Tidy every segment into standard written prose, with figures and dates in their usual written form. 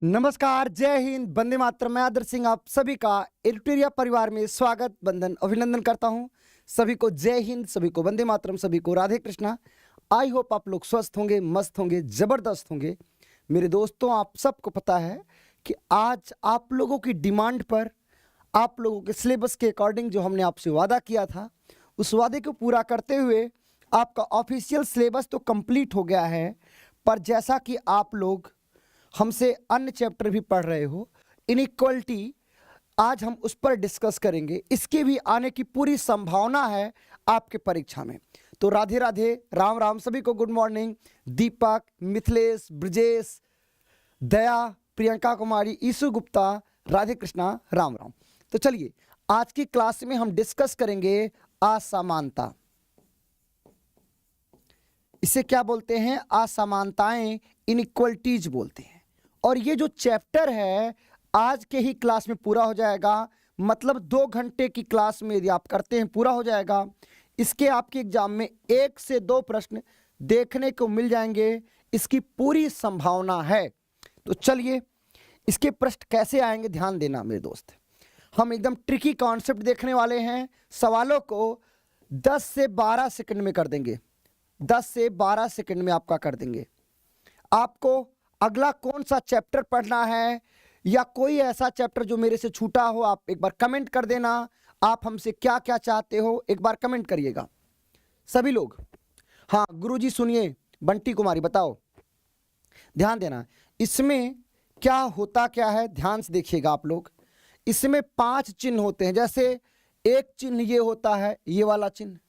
नमस्कार, जय हिंद, वंदे मातरम। मैं आदर सिंह आप सभी का एडिटोरिया परिवार में स्वागत, वंदन, अभिनंदन करता हूं। सभी को जय हिंद, सभी को वंदे मातरम, सभी को राधे कृष्णा। आई होप आप लोग स्वस्थ होंगे, मस्त होंगे, जबरदस्त होंगे। मेरे दोस्तों, आप सबको पता है कि आज आप लोगों की डिमांड पर, आप लोगों के सिलेबस के अकॉर्डिंग जो हमने आपसे वादा किया था, उस वादे को पूरा करते हुए आपका ऑफिशियल सिलेबस तो कंप्लीट हो गया है। पर जैसा कि आप लोग हमसे अन्य चैप्टर भी पढ़ रहे हो, इनइक्वलिटी, आज हम उस पर डिस्कस करेंगे। इसके भी आने की पूरी संभावना है आपके परीक्षा में। तो राधे राधे, राम राम, सभी को गुड मॉर्निंग। दीपक, मिथिलेश, ब्रजेश, दया, प्रियंका कुमारी, ईसु गुप्ता, राधे कृष्णा, राम राम। तो चलिए, आज की क्लास में हम डिस्कस करेंगे असमानता। इसे क्या बोलते हैं? असमानताएं, इनइक्वलिटीज बोलते हैं। और ये जो चैप्टर है आज के ही क्लास में पूरा हो जाएगा, मतलब 2 घंटे की क्लास में यदि आप करते हैं पूरा हो जाएगा। इसके आपके एग्जाम में 1 से 2 प्रश्न देखने को मिल जाएंगे, इसकी पूरी संभावना है। तो चलिए, इसके प्रश्न कैसे आएंगे ध्यान देना मेरे दोस्त। हम एकदम ट्रिकी कॉन्सेप्ट देखने वाले हैं। सवालों को 10 से 12 सेकंड में कर देंगे, 10 से 12 सेकंड में आपका कर देंगे। आपको अगला कौन सा चैप्टर पढ़ना है या कोई ऐसा चैप्टर जो मेरे से छूटा हो, आप एक बार कमेंट कर देना। आप हमसे क्या क्या चाहते हो एक बार कमेंट करिएगा सभी लोग। हाँ गुरुजी सुनिए, बंटी कुमारी बताओ, ध्यान देना। इसमें क्या होता क्या है ध्यान से देखिएगा आप लोग। इसमें 5 चिन्ह होते हैं। जैसे एक चिन्ह ये होता है, ये वाला चिन्ह,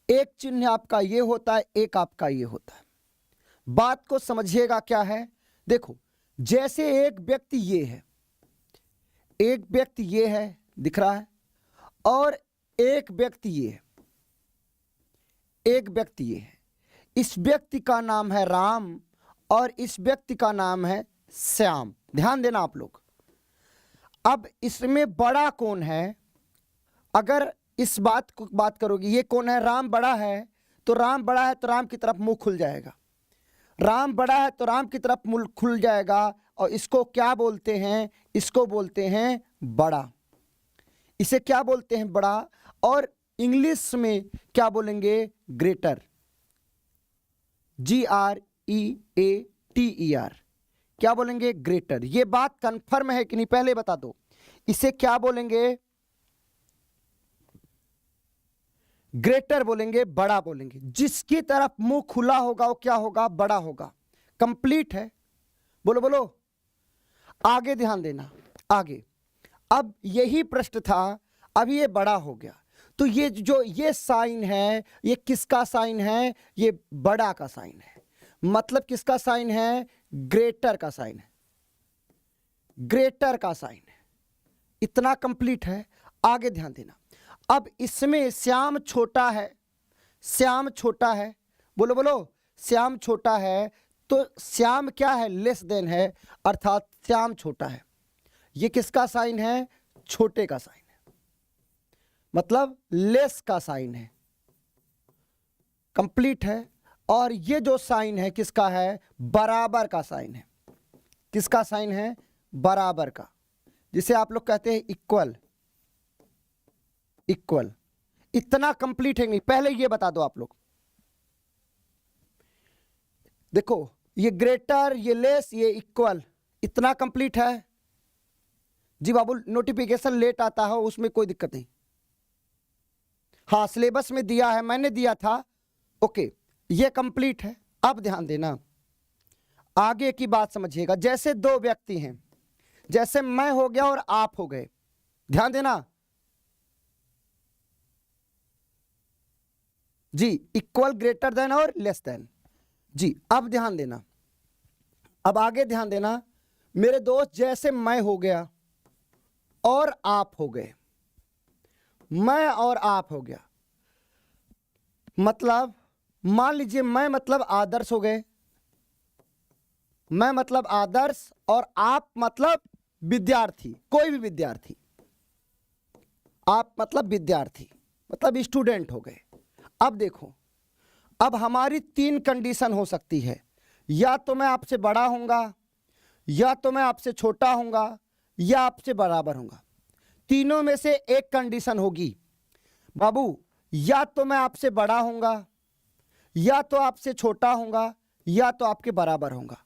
एक चिन्ह आपका ये होता है, एक आपका ये होता है। बात को समझिएगा क्या है। देखो, जैसे एक व्यक्ति ये है, एक व्यक्ति ये है, दिख रहा है, और एक व्यक्ति ये है, एक व्यक्ति ये है। इस व्यक्ति का नाम है राम और इस व्यक्ति का नाम है श्याम। ध्यान देना आप लोग। अब इसमें बड़ा कौन है? अगर इस बात को बात करोगे, ये कौन है? राम बड़ा है, तो राम बड़ा है तो राम की तरफ मुंह खुल जाएगा। राम बड़ा है तो राम की तरफ मुंह खुल जाएगा। और इसको क्या बोलते हैं? इसको बोलते हैं बड़ा। इसे क्या बोलते हैं? बड़ा। और इंग्लिश में क्या बोलेंगे? ग्रेटर। GREATER। क्या बोलेंगे? ग्रेटर। ये बात कंफर्म है कि नहीं पहले बता दो। इसे क्या बोलेंगे? ग्रेटर बोलेंगे, बड़ा बोलेंगे। जिसकी तरफ मुंह खुला होगा वो क्या होगा? बड़ा होगा। कंप्लीट है? बोलो बोलो, आगे ध्यान देना, आगे। अब यही प्रश्न था, अभी ये बड़ा हो गया, तो ये जो ये साइन है, ये किसका साइन है? ये बड़ा का साइन है। मतलब किसका साइन है? ग्रेटर का साइन है, ग्रेटर का साइन है। इतना कंप्लीट है। आगे ध्यान देना। अब इसमें श्याम छोटा है, श्याम छोटा है, बोलो बोलो, श्याम छोटा है, तो श्याम क्या है? लेस देन है, अर्थात श्याम छोटा है। ये किसका साइन है? छोटे का साइन है, मतलब लेस का साइन है। कंप्लीट है। और ये जो साइन है किसका है? बराबर का साइन है। किसका साइन है? बराबर का, जिसे आप लोग कहते हैं इक्वल। इक्वल। इतना कंप्लीट है नहीं? पहले ये बता दो आप लोग। देखो, ये ग्रेटर, ये लेस, ये इक्वल, इतना कंप्लीट है। जी बाबू, नोटिफिकेशन लेट आता है उसमें कोई दिक्कत नहीं। हाँ सिलेबस में दिया है, मैंने दिया था। ओके, ये कंप्लीट है। अब ध्यान देना, आगे की बात समझिएगा। जैसे 2 व्यक्ति हैं, जैसे मैं हो गया और आप हो गए, ध्यान देना जी। इक्वल, ग्रेटर देन और लेस देन जी। अब ध्यान देना, अब आगे ध्यान देना मेरे दोस्त। जैसे मैं हो गया और आप हो गए, मैं और आप हो गया, मतलब मान लीजिए मैं मतलब आदर्श हो गए, मैं मतलब आदर्श, और आप मतलब विद्यार्थी, कोई भी विद्यार्थी। आप मतलब विद्यार्थी, मतलब स्टूडेंट हो गए। अब देखो, अब हमारी 3 कंडीशन हो सकती है। या तो मैं आपसे बड़ा होऊंगा, या तो मैं आपसे छोटा हूंगा या आपसे बराबर हूंगा। तीनों में से एक कंडीशन होगी बाबू, या तो मैं आपसे बड़ा हूंगा, या तो आपसे छोटा हूंगा, या तो आपके बराबर होगा।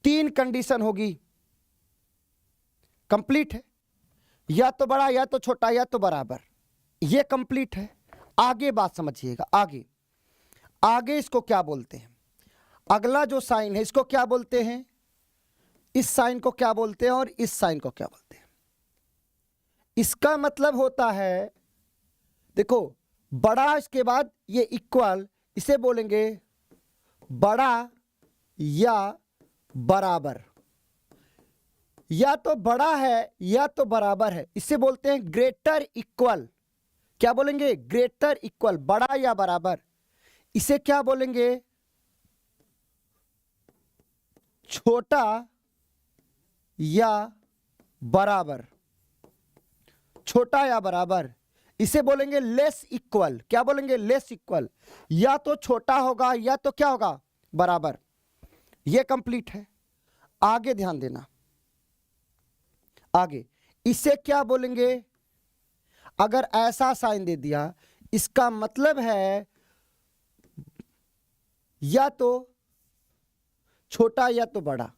तीन कंडीशन होगी, कंप्लीट है। या तो बड़ा, या तो छोटा, या तो बराबर, ये कंप्लीट है। आगे बात समझिएगा। आगे आगे इसको क्या बोलते हैं? अगला जो साइन है इसको क्या बोलते हैं? इस साइन को क्या बोलते हैं और इस साइन को क्या बोलते हैं? इसका मतलब होता है, देखो बड़ा, इसके बाद ये इक्वल, इसे बोलेंगे बड़ा या बराबर। या तो बड़ा है या तो बराबर है, इसे बोलते हैं ग्रेटर इक्वल। क्या बोलेंगे? ग्रेटर इक्वल, बड़ा या बराबर। इसे क्या बोलेंगे? छोटा या बराबर। छोटा या बराबर, इसे बोलेंगे लेस इक्वल। क्या बोलेंगे? Less equal. या तो छोटा होगा या तो क्या होगा? बराबर। यह कंप्लीट है। आगे ध्यान देना। आगे इसे क्या बोलेंगे? अगर ऐसा साइन दे दिया, इसका मतलब है या तो छोटा या तो बड़ा,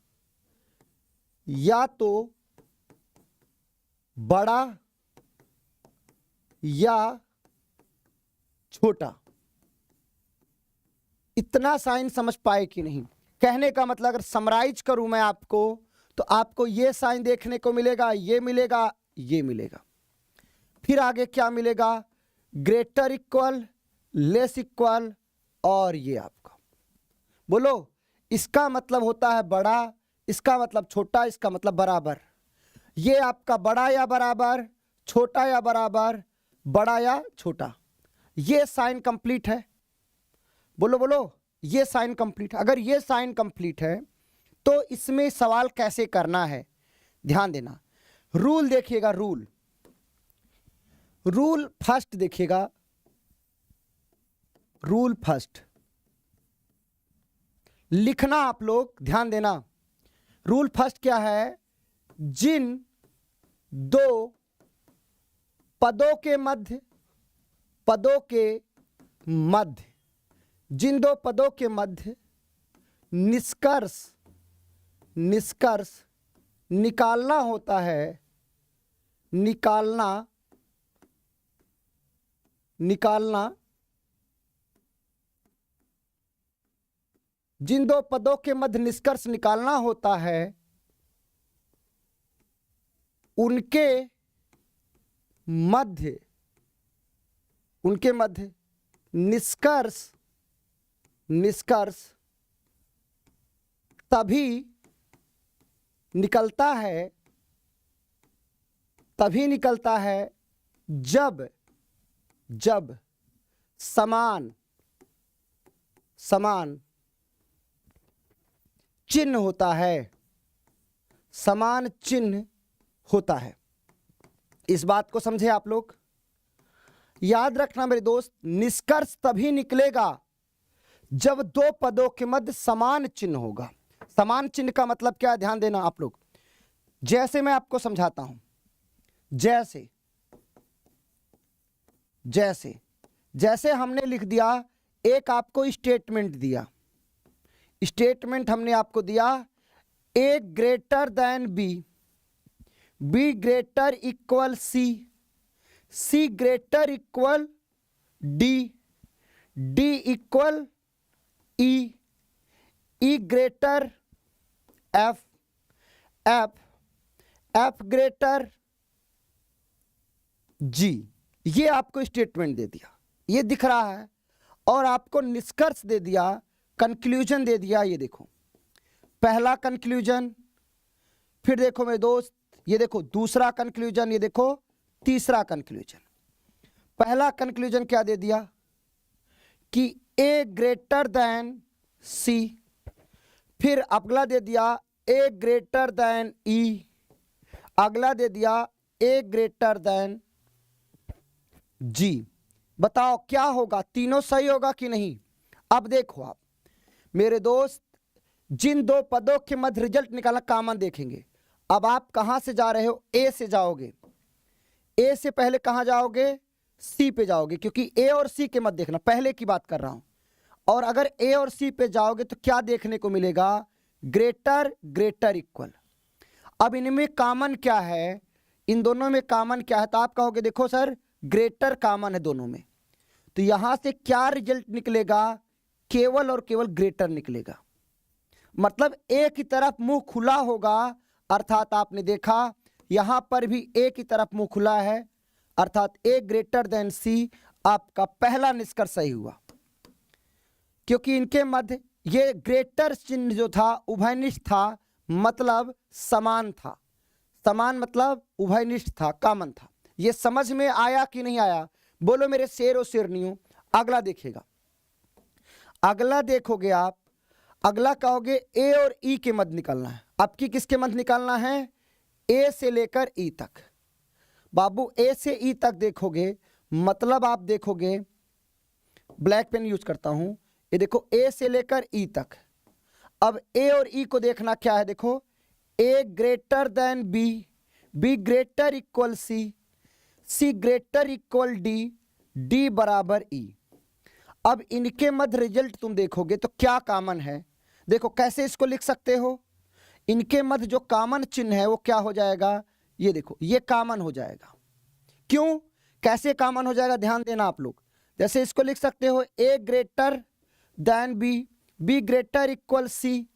या तो बड़ा या छोटा। इतना साइन समझ पाए कि नहीं? कहने का मतलब अगर समराइज करूं मैं आपको, तो आपको ये साइन देखने को मिलेगा, ये मिलेगा, ये मिलेगा। फिर आगे क्या मिलेगा? ग्रेटर इक्वल, लेस इक्वल, और ये आपका। बोलो, इसका मतलब होता है बड़ा, इसका मतलब छोटा, इसका मतलब बराबर। ये आपका बड़ा या बराबर, छोटा या बराबर, बड़ा या छोटा। ये साइन कंप्लीट है। बोलो बोलो, ये साइन कंप्लीट है। अगर ये साइन कंप्लीट है तो इसमें सवाल कैसे करना है, ध्यान देना। रूल देखिएगा, रूल फर्स्ट देखिएगा। रूल फर्स्ट लिखना आप लोग, ध्यान देना। रूल फर्स्ट क्या है? जिन दो पदों के मध्य, जिन दो पदों के मध्य निष्कर्ष निकालना होता है, निकालना जिन दो पदों के मध्य निष्कर्ष निकालना होता है, उनके मध्य निष्कर्ष तभी निकलता है जब समान चिन्ह होता है, समान चिन्ह होता है। इस बात को समझे आप लोग? याद रखना मेरे दोस्त, निष्कर्ष तभी निकलेगा जब दो पदों के मध्य समान चिन्ह होगा। समान चिन्ह का मतलब क्या है, ध्यान देना आप लोग। जैसे मैं आपको समझाता हूं, जैसे हमने लिख दिया, एक आपको स्टेटमेंट दिया, स्टेटमेंट हमने आपको दिया, A greater than B, B greater equal C, C greater equal D, D equal E, E greater F, F greater G. ये आपको स्टेटमेंट दे दिया, ये दिख रहा है। और आपको निष्कर्ष दे दिया, कंक्लूजन दे दिया। ये देखो पहला कंक्लूजन, फिर देखो मेरे दोस्त, ये देखो दूसरा कंक्लूजन, ये देखो तीसरा कंक्लूजन। पहला कंक्लूजन क्या दे दिया कि ए ग्रेटर देन सी, फिर अगला दे दिया ए ग्रेटर देन ई, अगला दे दिया ए ग्रेटर देन जी। बताओ क्या होगा? तीनों सही होगा कि नहीं? अब देखो आप मेरे दोस्त, जिन दो पदों के मध्य रिजल्ट निकालना कॉमन देखेंगे। अब आप कहां से जा रहे हो, ए से जाओगे, ए से पहले कहां जाओगे, सी पे जाओगे, क्योंकि ए और सी के मध्य देखना, पहले की बात कर रहा हूं। और अगर ए और सी पे जाओगे तो क्या देखने को मिलेगा, ग्रेटर ग्रेटर इक्वल। अब इनमें कॉमन क्या है, इन दोनों में कॉमन क्या है, तो आप कहोगे देखो सर ग्रेटर कॉमन है दोनों में, तो यहां से क्या रिजल्ट निकलेगा, केवल और केवल ग्रेटर निकलेगा। मतलब ए की तरफ मुंह खुला होगा, अर्थात आपने देखा यहां पर भी ए की तरफ मुंह खुला है, अर्थात ए ग्रेटर देन सी। आपका पहला निष्कर्ष सही हुआ, क्योंकि इनके मध्य ये ग्रेटर चिन्ह जो था उभयनिष्ठ था, मतलब समान था। समान मतलब उभयनिष्ठ था, कॉमन था। ये समझ में आया कि नहीं आया, बोलो मेरे शेर और शेरनियों। अगला देखिएगा, अगला देखोगे आप, अगला कहोगे ए और ई के मध्य निकालना है। अब की किसके मध्य निकालना है, ए से लेकर ई तक। बाबू ए से ई तक देखोगे, मतलब आप देखोगे, ब्लैक पेन यूज करता हूं, ये देखो ए से लेकर ई तक। अब ए और ई को देखना क्या है, देखो A greater than B, B greater equal C, C greater equal D, D बराबर ई। अब इनके मध्य रिजल्ट तुम देखोगे तो क्या कॉमन है, देखो कैसे इसको लिख सकते हो। इनके मध्य जो कॉमन चिन्ह है वो क्या हो जाएगा, ये देखो ये कॉमन हो जाएगा। क्यों, कैसे कॉमन हो जाएगा, ध्यान देना आप लोग। जैसे इसको लिख सकते हो A greater than B, B greater equal C,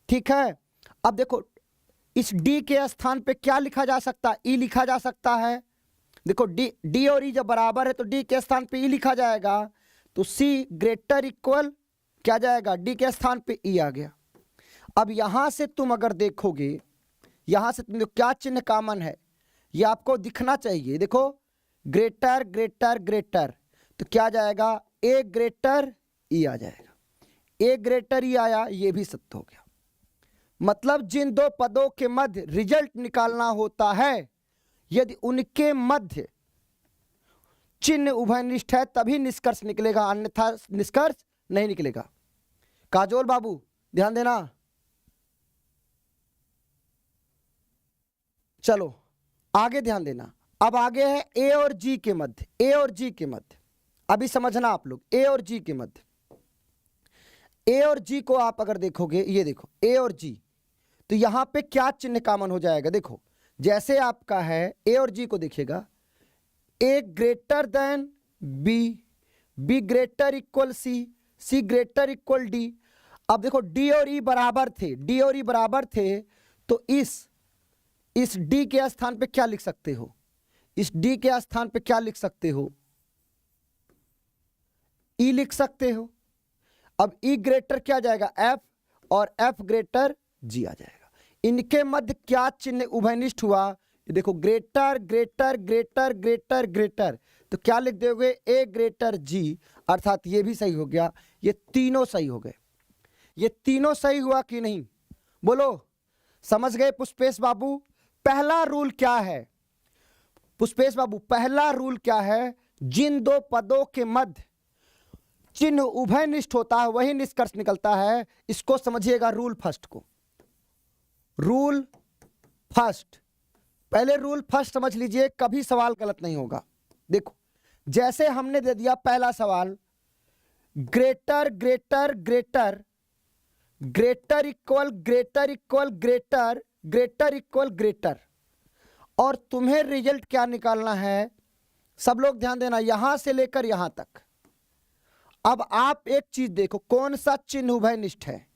ठीक है। अब देखो इस डी के स्थान पे क्या लिखा जा सकता है, ई लिखा जा सकता है। देखो डी, डी और ई जब बराबर है तो डी के स्थान पे ई लिखा जाएगा, तो सी ग्रेटर इक्वल क्या जाएगा, डी के स्थान पे ई आ गया। अब यहां से तुम अगर देखोगे, यहां से तुम क्या चिन्ह कॉमन है ये आपको दिखना चाहिए। देखो ग्रेटर ग्रेटर ग्रेटर, तो क्या जाएगा, ए ग्रेटर ई आ जाएगा, ए ग्रेटर ई आया, ये भी सत्य हो गया। मतलब जिन दो पदों के मध्य रिजल्ट निकालना होता है, यदि उनके मध्य चिन्ह उभयनिष्ठ है तभी निष्कर्ष निकलेगा, अन्यथा निष्कर्ष नहीं निकलेगा। काजोल बाबू ध्यान देना। चलो आगे ध्यान देना। अब आगे है ए और जी के मध्य, ए और जी के मध्य अभी समझना आप लोग। ए और जी के मध्य, ए और जी को आप अगर देखोगे, ये देखो ए और जी, तो यहां पे क्या चिन्ह कॉमन हो जाएगा, देखो जैसे आपका है ए और जी को देखिएगा, A greater than B, B greater equal C, C greater equal D. अब देखो डी और ई बराबर थे, डी और ई बराबर थे, तो इस डी के स्थान पे क्या लिख सकते हो, इस डी के स्थान पे क्या लिख सकते हो, ई लिख सकते हो। अब ई ग्रेटर क्या जाएगा, एफ, और एफ ग्रेटर जी आ जाएगा। इनके मध्य क्या चिन्ह उभयनिष्ठ हुआ, देखो greater greater greater greater greater, तो क्या लिख दोगे, ए ग्रेटर जी, अर्थात ये भी सही हो गया। ये तीनों सही हो गए, ये तीनों सही हुआ कि नहीं, बोलो समझ गए पुष्पेश बाबू। पहला रूल क्या है पुष्पेश बाबू, पहला रूल क्या है, जिन दो पदों के मध्य चिन्ह उभयनिष्ठ होता है वही निष्कर्ष निकलता है। इसको समझिएगा रूल फर्स्ट को, रूल फर्स्ट, पहले रूल फर्स्ट समझ लीजिए, कभी सवाल गलत नहीं होगा। देखो जैसे हमने दे दिया पहला सवाल, greater greater greater, greater equal greater equal greater, greater equal greater, और तुम्हें रिजल्ट क्या निकालना है, सब लोग ध्यान देना, यहां से लेकर यहां तक। अब आप एक चीज देखो, कौन सा चिन्ह उभयनिष्ठ है।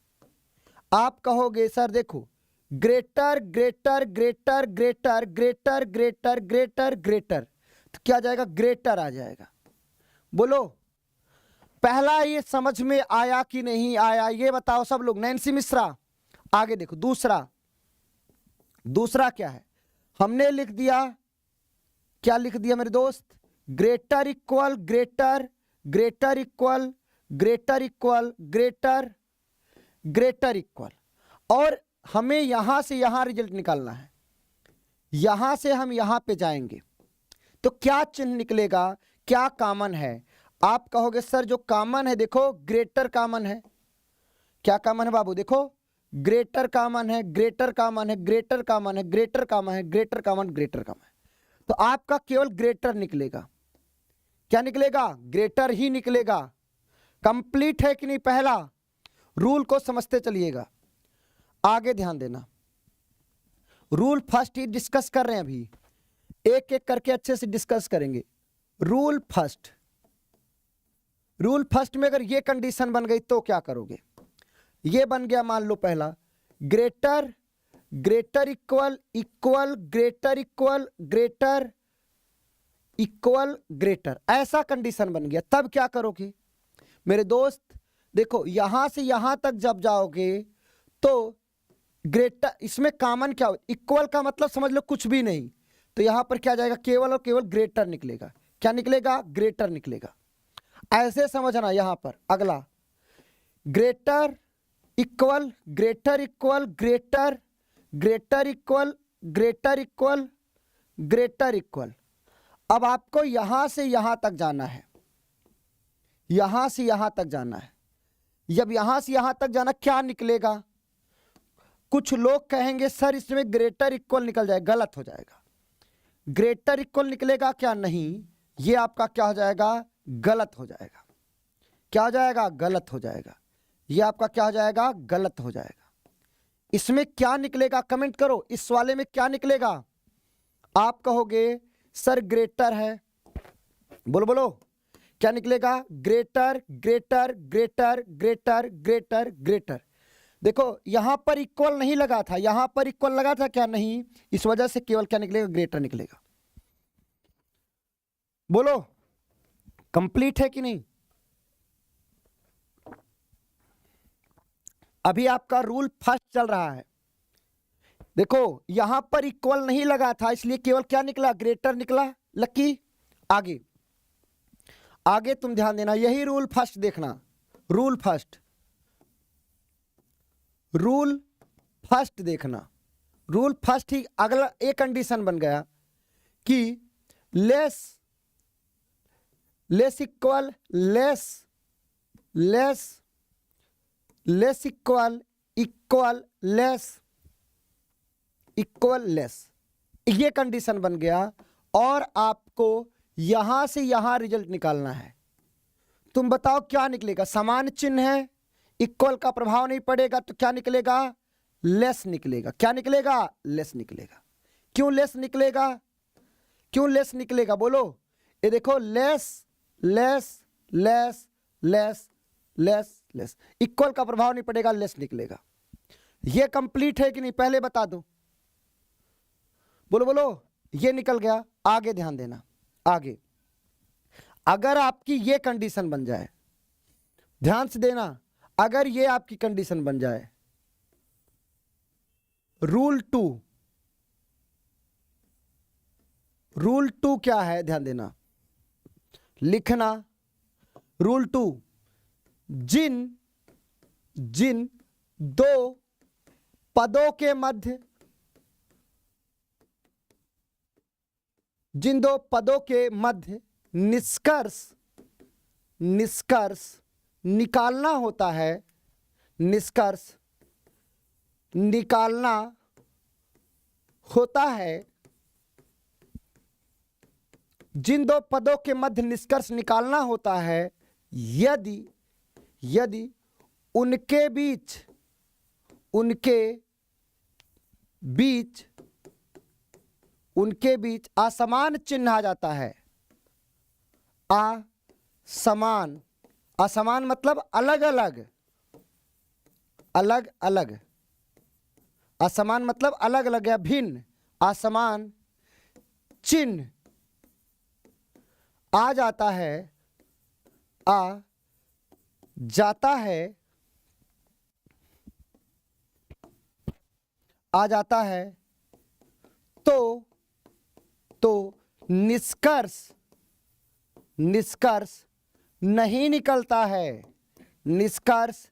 आप कहोगे सर देखो greater greater greater greater greater greater greater greater, तो क्या जाएगा, ग्रेटर आ जाएगा। बोलो पहला ये समझ में आया कि नहीं आया, ये बताओ सब लोग। नैन्सी मिश्रा आगे देखो। दूसरा, दूसरा क्या है, हमने लिख दिया, क्या लिख दिया मेरे दोस्त, greater equal greater, greater equal greater equal greater, greater equal, और हमें यहां से यहां रिजल्ट निकालना है, यहां से हम यहां पे जाएंगे तो क्या चिन्ह निकलेगा, क्या कॉमन है। आप कहोगे सर जो कॉमन है देखो ग्रेटर कॉमन है, क्या कॉमन है बाबू? देखो ग्रेटर कॉमन है, ग्रेटर कॉमन है, ग्रेटर कॉमन है, ग्रेटर कॉमन है, ग्रेटर कॉमन, ग्रेटर कॉमन। तो आपका केवल ग्रेटर निकलेगा। क्या निकलेगा? ग्रेटर ही निकलेगा। कंप्लीट है कि नहीं? पहला रूल को समझते चलिएगा, आगे ध्यान देना। रूल फर्स्ट ही डिस्कस कर रहे हैं, अभी एक एक करके अच्छे से डिस्कस करेंगे। रूल फर्स्ट, रूल फर्स्ट में अगर ये कंडीशन बन गई तो क्या करोगे? ये बन गया, मान लो पहला greater, greater equal, equal, greater equal, greater equal, greater, ऐसा कंडीशन बन गया। तब क्या करोगे मेरे दोस्त? देखो यहां से यहां तक जब जाओगे तो ग्रेटर, इसमें कॉमन क्या हो? इक्वल का मतलब समझ लो कुछ भी नहीं, तो यहां पर क्या जाएगा? केवल और केवल ग्रेटर निकलेगा। क्या निकलेगा? ग्रेटर निकलेगा। ऐसे समझना। यहां पर अगला greater equal, greater equal, greater, greater equal, greater equal, greater equal. अब आपको यहां से यहां तक जाना है, यहां से यहां तक जाना है। जब यहां से यहां तक जाना, क्या निकलेगा? कुछ लोग कहेंगे सर इसमें ग्रेटर इक्वल निकल जाए, गलत हो जाएगा। ग्रेटर इक्वल निकलेगा क्या? नहीं, ये आपका क्या हो जाएगा? गलत हो जाएगा। क्या हो जाएगा? गलत हो जाएगा। ये आपका क्या हो जाएगा? गलत हो जाएगा। इसमें क्या निकलेगा? कमेंट करो, इस वाले में क्या निकलेगा? आप कहोगे सर ग्रेटर है, बोलो बोलो क्या निकलेगा? Greater, greater, greater, greater, greater, greater. देखो यहां पर इक्वल नहीं लगा था, यहां पर इक्वल लगा था क्या? नहीं, इस वजह से केवल क्या निकलेगा? ग्रेटर निकलेगा। बोलो कंप्लीट है कि नहीं? अभी आपका रूल फर्स्ट चल रहा है। देखो यहां पर इक्वल नहीं लगा था, इसलिए केवल क्या निकला? ग्रेटर निकला। लकी आगे, आगे तुम ध्यान देना, यही रूल फर्स्ट देखना। रूल फर्स्ट, रूल फर्स्ट देखना। रूल फर्स्ट ही अगला एक कंडीशन बन गया कि less, less equal, less, less, less equal, equal, less, equal, less. ये कंडीशन बन गया और आपको यहां से यहां रिजल्ट निकालना है। तुम बताओ क्या निकलेगा? समान चिन्ह है, इक्वल का प्रभाव नहीं पड़ेगा, तो क्या निकलेगा? लेस निकलेगा। क्या निकलेगा? लेस निकलेगा। क्यों लेस निकलेगा? क्यों लेस निकलेगा? बोलो। ये देखो less, less, less, less, less, less, equal का प्रभाव नहीं पड़ेगा, लेस निकलेगा। ये कंप्लीट है कि नहीं? पहले बता दो, बोलो बोलो। ये निकल गया। आगे ध्यान देना, आगे अगर आपकी ये कंडीशन बन जाए, ध्यान से देना, अगर ये आपकी कंडीशन बन जाए, रूल टू, रूल टू क्या है? ध्यान देना, लिखना रूल टू। जिन, जिन दो पदों के मध्य, जिन दो पदों के मध्य निष्कर्ष, निष्कर्ष निकालना होता है, निष्कर्ष निकालना होता है, जिन दो पदों के मध्य निष्कर्ष निकालना होता है, यदि, यदि उनके बीच, उनके बीच, उनके बीच असमान चिन्ह आ जाता है। असमान, असमान मतलब अलग अलग, अलग अलग, असमान मतलब अलग अलग या भिन्न, असमान चिन्ह आ जाता है, आ जाता है, आ जाता है, तो निष्कर्ष, निष्कर्ष नहीं निकलता है, निष्कर्ष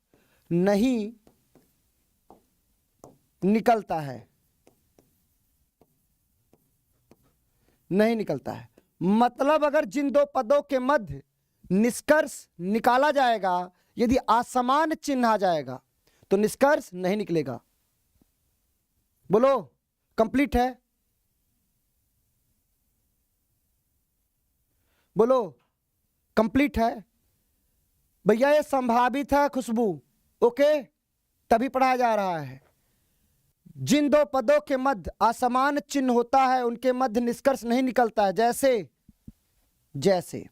नहीं निकलता है, नहीं निकलता है। मतलब अगर जिन दो पदों के मध्य निष्कर्ष निकाला जाएगा, यदि असमान चिन्ह आ जाएगा, तो निष्कर्ष नहीं निकलेगा। बोलो कंप्लीट है, बोलो कंप्लीट है भैया। ये संभावित है खुशबू, ओके, तभी पढ़ाया जा रहा है। जिन दो पदों के मध्य असमान चिन्ह होता है उनके मध्य निष्कर्ष नहीं निकलता है। जैसे जैसे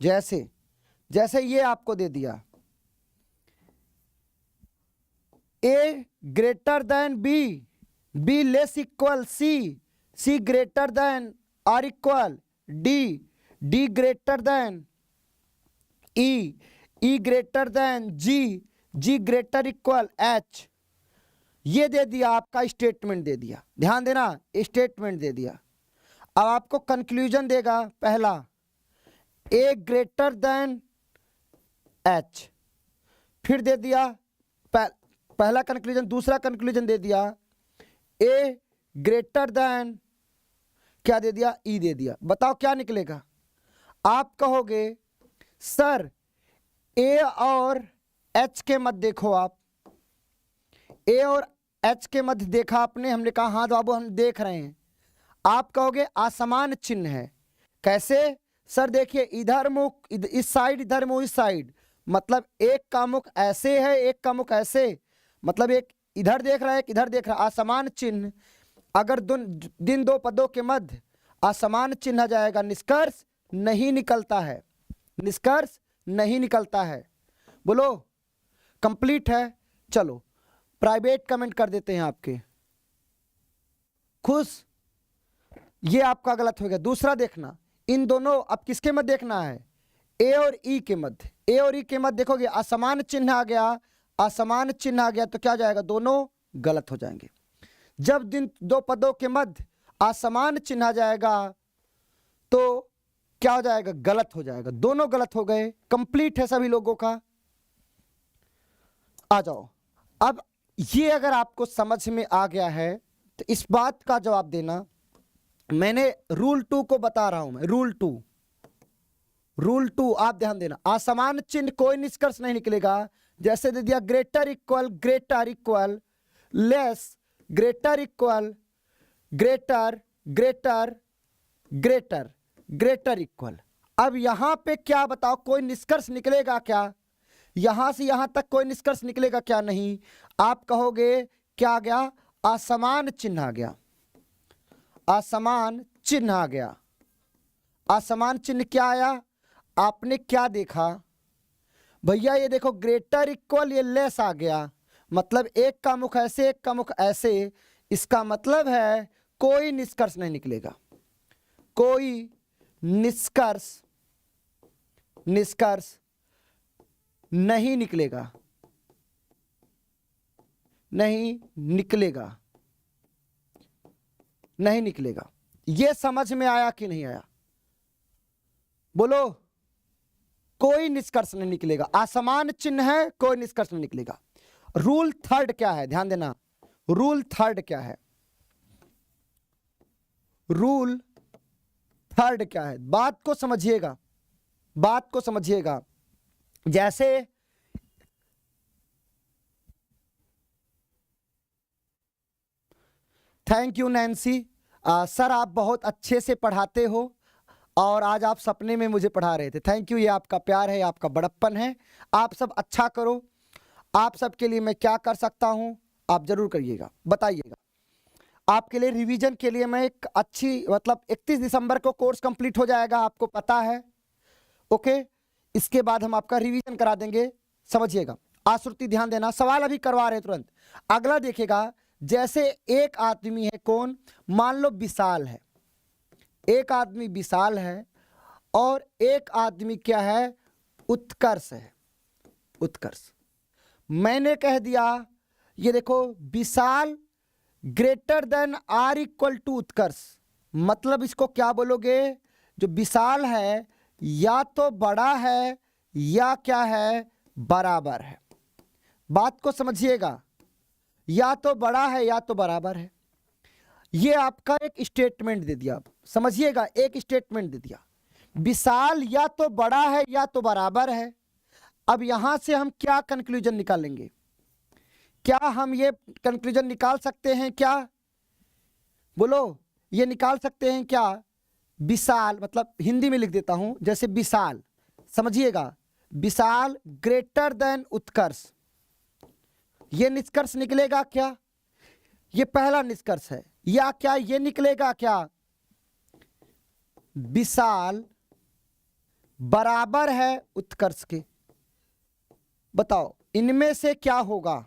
जैसे जैसे ये आपको दे दिया A greater than B, B less equal C, C greater than or equal D, D greater than E, E greater than G, G greater equal H. ये दे दिया आपका स्टेटमेंट दे दिया, ध्यान देना स्टेटमेंट दे दिया। अब आपको कंक्लूजन देगा पहला ए ग्रेटर देन एच, फिर दे दिया पहला कंक्लूजन, दूसरा कंक्लूजन दे दिया ए ग्रेटर देन क्या दे दिया, ई दे दिया। बताओ क्या निकलेगा। आप कहोगे सर ए और एच के मध्य देखो, आप ए और एच के मध्य देखा आपने, हमने कहा हाँ बाबू हम देख रहे हैं। आप कहोगे असमान चिन्ह है। कैसे सर, देखिए इधर मुख इस साइड, इधर मुख इस साइड, मतलब एक का मुख ऐसे है एक का मुख ऐसे, मतलब एक इधर देख रहा है एक इधर देख रहा है। असमान चिन्ह अगर दिन दो पदों के मध्य असमान चिन्ह आ जाएगा, निष्कर्ष नहीं निकलता है, निष्कर्ष नहीं निकलता है। बोलो कंप्लीट है। चलो प्राइवेट कमेंट कर देते हैं आपके, खुश। ये आपका गलत हो गया। दूसरा देखना, इन दोनों अब किसके मध्य देखना है, ए और ई के मध्य। ए और ई के मध्य देखोगे असमान चिन्ह आ गया, असमान चिन्ह आ गया तो क्या हो जाएगा, दोनों गलत हो जाएंगे। जब दिन दो पदों के मध्य असमान चिन्ह आ जाएगा तो क्या हो जाएगा, गलत हो जाएगा, दोनों गलत हो गए। कंप्लीट है सभी लोगों का। आ जाओ, अब ये अगर आपको समझ में आ गया है तो इस बात का जवाब देना। मैंने रूल 2 को बता रहा हूं, मैं रूल 2, रूल 2 आप ध्यान देना। असमान चिन्ह कोई निष्कर्ष नहीं निकलेगा। जैसे दे दिया greater equal less, greater equal greater greater greater greater equal. अब यहां पे क्या बताओ, कोई निष्कर्ष निकलेगा क्या, यहां से यहां तक कोई निष्कर्ष निकलेगा क्या, नहीं। आप कहोगे क्या आ गया, असमान चिन्ह आ गया, असमान चिन्ह आ गया। असमान चिन्ह क्या आया, आपने क्या देखा भैया, ये देखो ग्रेटर इक्वल, ये लेस आ गया, मतलब एक का मुख ऐसे एक का मुख ऐसे। इसका मतलब है कोई निष्कर्ष नहीं निकलेगा, कोई निष्कर्ष नहीं निकलेगा, नहीं निकलेगा, नहीं निकलेगा। ये समझ में आया कि नहीं आया, बोलो। कोई निष्कर्ष नहीं निकलेगा, असमान चिन्ह है, कोई निष्कर्ष नहीं निकलेगा। रूल 3 क्या है, ध्यान देना, रूल 3 क्या है, रूल 3 क्या है, बात को समझिएगा, बात को समझिएगा। जैसे थैंक यू नैन्सी, सर आप बहुत अच्छे से पढ़ाते हो और आज आप सपने में मुझे पढ़ा रहे थे। थैंक यू, ये आपका प्यार है, आपका बड़प्पन है। आप सब अच्छा करो। आप सब के लिए मैं क्या कर सकता हूं, आप जरूर करिएगा, बताइएगा। आपके लिए रिवीजन के लिए मैं एक अच्छी, मतलब 31 दिसंबर को कोर्स कंप्लीट हो जाएगा, आपको पता है, ओके। इसके बाद हम आपका रिवीजन करा देंगे, समझिएगा। आश्रुति ध्यान देना, सवाल अभी करवा रहे हैं तुरंत। अगला देखिएगा, जैसे एक आदमी है, कौन, मान लो विशाल है, एक आदमी विशाल है और एक आदमी क्या है, उत्कर्ष है, उत्कर्ष। मैंने कह दिया ये देखो Vishal greater than or equal to Utkarsh, मतलब इसको क्या बोलोगे, जो विशाल है या तो बड़ा है या क्या है, बराबर है। बात को समझिएगा, या तो बड़ा है या तो बराबर है। ये आपका एक स्टेटमेंट दे दिया, समझिएगा, एक स्टेटमेंट दे दिया। विशाल या तो बड़ा है या तो बराबर है। अब यहां से हम क्या कंक्लूजन निकालेंगे? क्या हम ये कंक्लूजन निकाल सकते हैं क्या? बोलो, ये निकाल सकते हैं क्या? विशाल, मतलब हिंदी में लिख देता हूं, जैसे विशाल, समझिएगा, विशाल ग्रेटर देन उत्कर्ष, ये निष्कर्ष निकलेगा क्या? ये पहला निष्कर्ष है। या क्या ये निकलेगा क्या? विशाल बराबर है उत्कर्ष के। बताओ इनमें से क्या होगा?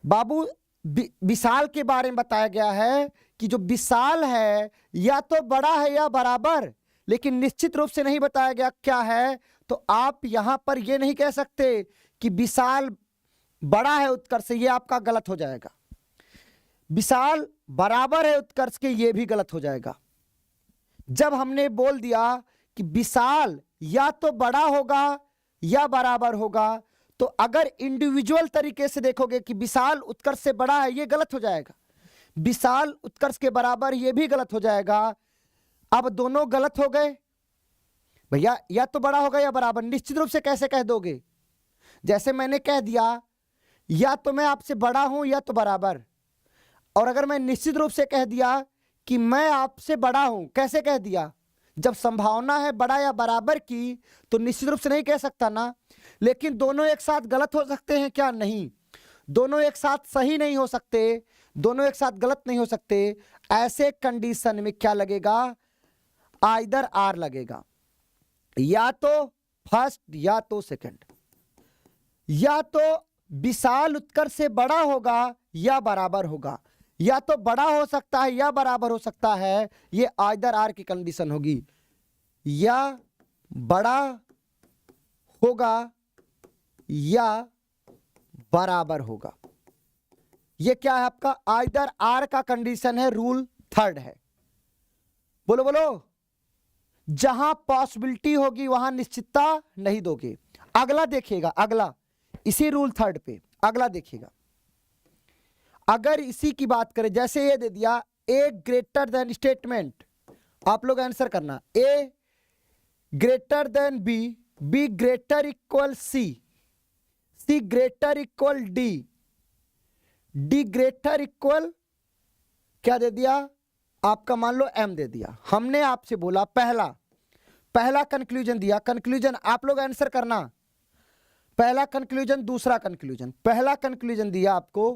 बाबू, विशाल के बारे में बताया गया है कि जो विशाल है या तो बड़ा है या बराबर, लेकिन निश्चित रूप से नहीं बताया गया क्या है। तो आप यहां पर यह नहीं कह सकते कि विशाल बड़ा है उत्कर्ष से, यह आपका गलत हो जाएगा। विशाल बराबर है उत्कर्ष के, यह भी गलत हो जाएगा। जब हमने बोल दिया कि विशाल या तो बड़ा होगा या बराबर होगा, तो अगर इंडिविजुअल तरीके से देखोगे कि विशाल उत्कर्ष से बड़ा है, यह गलत हो जाएगा। विशाल उत्कर्ष के बराबर, यह भी गलत हो जाएगा। अब दोनों गलत हो गए भैया, या तो बड़ा होगा या बराबर। निश्चित रूप से कैसे कह दोगे? जैसे मैंने कह दिया या तो मैं आपसे बड़ा हूं या तो बराबर, और अगर मैं निश्चित रूप से कह दिया कि मैं आपसे बड़ा हूं, कैसे कह दिया? जब संभावना है बड़ा या बराबर की, तो निश्चित रूप से नहीं कह सकता ना। लेकिन दोनों एक साथ गलत हो सकते हैं क्या? नहीं, दोनों एक साथ सही नहीं हो सकते, दोनों एक साथ गलत नहीं हो सकते। ऐसे कंडीशन में क्या लगेगा? आइदर आर लगेगा, या तो फर्स्ट या तो सेकंड। या तो विशाल उत्कर्ष से बड़ा होगा या बराबर होगा, या तो बड़ा हो सकता है या बराबर हो सकता है। ये आइदर आर की कंडीशन होगी, या बड़ा होगा या बराबर होगा। ये क्या है आपका? आइदर आर का कंडीशन है, रूल थर्ड है। बोलो बोलो, जहां पॉसिबिलिटी होगी वहां निश्चितता नहीं दोगे। अगला देखिएगा, अगला इसी रूल थर्ड पे अगला देखिएगा। अगर इसी की बात करें, जैसे ये दे दिया ए ग्रेटर देन स्टेटमेंट, आप लोग आंसर करना। A greater than B, B greater equal C, C greater equal D, D greater equal क्या दे दिया आपका? मान लो एम दे दिया। हमने आपसे बोला पहला कंक्लूजन दिया, कंक्लूजन आप लोग आंसर करना। पहला कंक्लूजन, दूसरा कंक्लूजन। पहला कंक्लूजन दिया आपको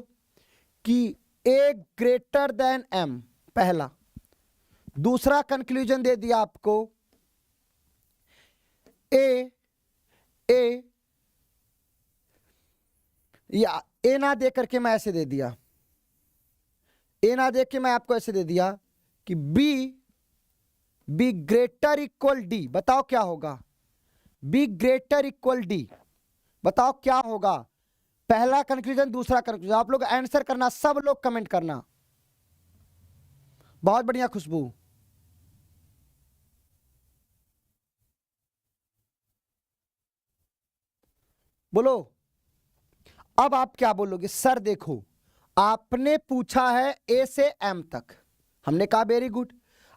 कि ए ग्रेटर देन एम, पहला। दूसरा कंक्लूजन दे दिया आपको ए या ए ना दे करके मैं ऐसे दे दिया, ए ना दे के मैं आपको ऐसे दे दिया कि बी ग्रेटर इक्वल डी। बताओ क्या होगा? बी ग्रेटर इक्वल डी, बताओ क्या होगा? पहला कंक्लूजन, दूसरा कंक्लूजन। आप लोग आंसर करना, सब लोग कमेंट करना। बहुत बढ़िया खुशबू। बोलो, अब आप क्या बोलोगे? सर देखो, आपने पूछा है ए से एम तक, हमने कहा वेरी गुड।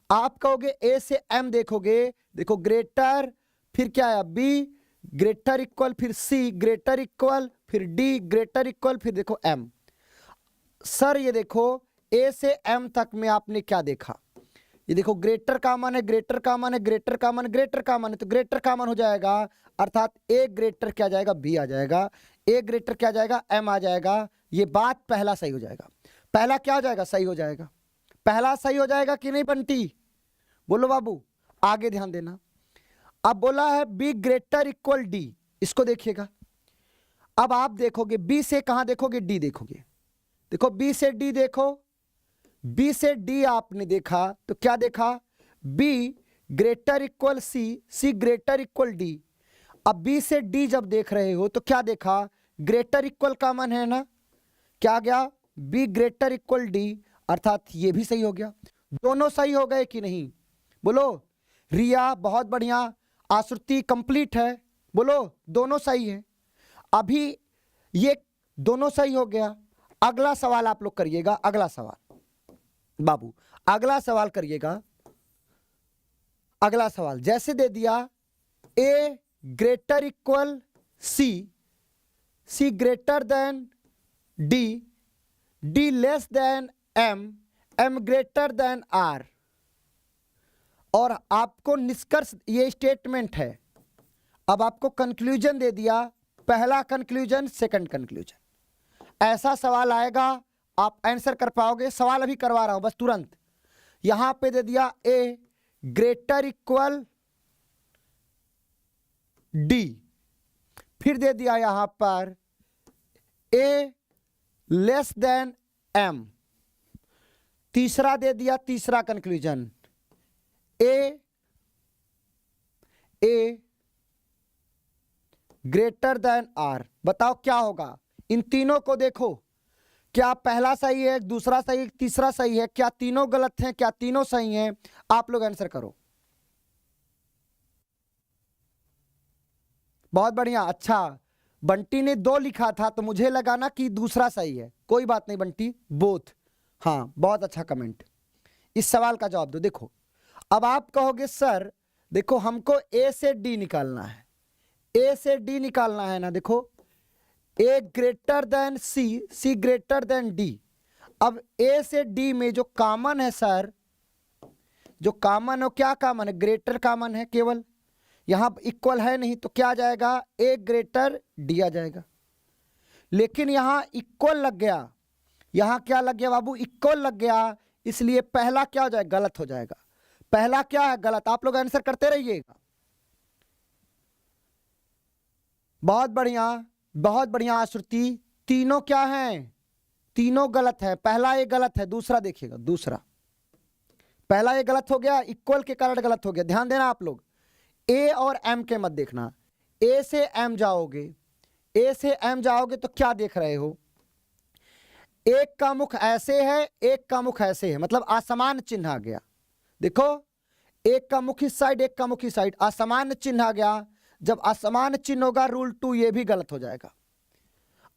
आप कहोगे ए से एम, देखोगे, देखो ग्रेटर, फिर क्या है? बी ग्रेटर इक्वल, फिर सी ग्रेटर इक्वल, फिर डी ग्रेटर इक्वल, फिर देखो एम। सर ये देखो ए से एम तक में आपने क्या देखा? ये देखो ग्रेटर कॉमन है, ग्रेटर कॉमन है, ग्रेटर कॉमन, ग्रेटर कॉमन है, तो ग्रेटर कॉमन हो जाएगा, अर्थात ए ग्रेटर क्या जाएगा? बी आ जाएगा। ए ग्रेटर क्या जाएगा? एम आ जाएगा। ये बात पहला सही हो जाएगा। पहला क्या हो जाएगा? सही हो जाएगा। पहला सही हो जाएगा कि नहीं बंटी? बोलो बाबू, आगे ध्यान देना। अब बोला है बी ग्रेटर इक्वल डी, इसको देखिएगा। अब आप देखोगे बी से कहां देखोगे? डी देखोगे। देखो बी से डी देखो, बी से डी आपने देखा तो क्या देखा? B greater equal C, C greater equal D. अब बी से डी जब देख रहे हो तो क्या देखा? ग्रेटर इक्वल कॉमन है ना, क्या आ गया? बी ग्रेटर इक्वल डी, अर्थात ये भी सही हो गया। दोनों सही हो गए कि नहीं? बोलो। रिया बहुत बढ़िया, आश्रुति कंप्लीट है। बोलो दोनों सही है। अभी ये दोनों सही हो गया। अगला सवाल आप लोग करिएगा, अगला सवाल बाबू, अगला सवाल करिएगा। अगला सवाल जैसे दे दिया A greater equal C greater than D, D less than M, M greater than R. और आपको निष्कर्ष, ये स्टेटमेंट है। अब आपको कंक्लूजन दे दिया, पहला कंक्लूजन, सेकंड कंक्लूजन। ऐसा सवाल आएगा, आप आंसर कर पाओगे। सवाल अभी करवा रहा हूं बस तुरंत। यहां पे दे दिया ए ग्रेटर इक्वल डी, फिर दे दिया यहां पर ए लेस देन एम, तीसरा दे दिया, तीसरा conclusion A greater than R. बताओ क्या होगा? इन तीनों को देखो, क्या पहला सही है, दूसरा सही है, तीसरा सही है, क्या तीनों गलत हैं, क्या तीनों सही हैं? आप लोग आंसर करो। बहुत बढ़िया। अच्छा, बंटी ने 2 लिखा था तो मुझे लगा ना कि दूसरा सही है। कोई बात नहीं बंटी, बोथ। हाँ, बहुत अच्छा कमेंट। इस सवाल का जवाब दो। देखो, अब आप कहोगे सर देखो हमको ए से डी निकालना है, ए से डी निकालना है ना। देखो, A greater than C, C greater than D. अब ए से डी में जो कॉमन है सर, जो कॉमन है, क्या कॉमन है? ग्रेटर कॉमन है केवल। यहां इक्वल है नहीं तो क्या आ जाएगा? ए ग्रेटर डी आ जाएगा। लेकिन यहां इक्वल लग गया, यहां क्या लग गया बाबू? इक्वल लग गया, इसलिए पहला क्या हो जाएगा? गलत हो जाएगा। पहला क्या है? गलत। आप लोग आंसर करते रहिएगा। बहुत बढ़िया, बहुत बढ़िया श्रुति। तीनों क्या हैं? तीनों गलत है। पहला ये गलत है, दूसरा देखिएगा, दूसरा। पहला ये गलत हो गया, इक्वल के कारण गलत हो गया। ध्यान देना आप लोग, ए और एम के मत देखना। ए से एम जाओगे, ए से एम जाओगे तो क्या देख रहे हो? एक का मुख ऐसे है, एक का मुख ऐसे है, मतलब असमान चिन्ह आ गया। देखो, एक का मुख इस साइड, एक का मुख इस साइड, असमान चिन्ह आ गया। जब असमान चिन्ह होगा रूल 2 ये भी गलत हो जाएगा।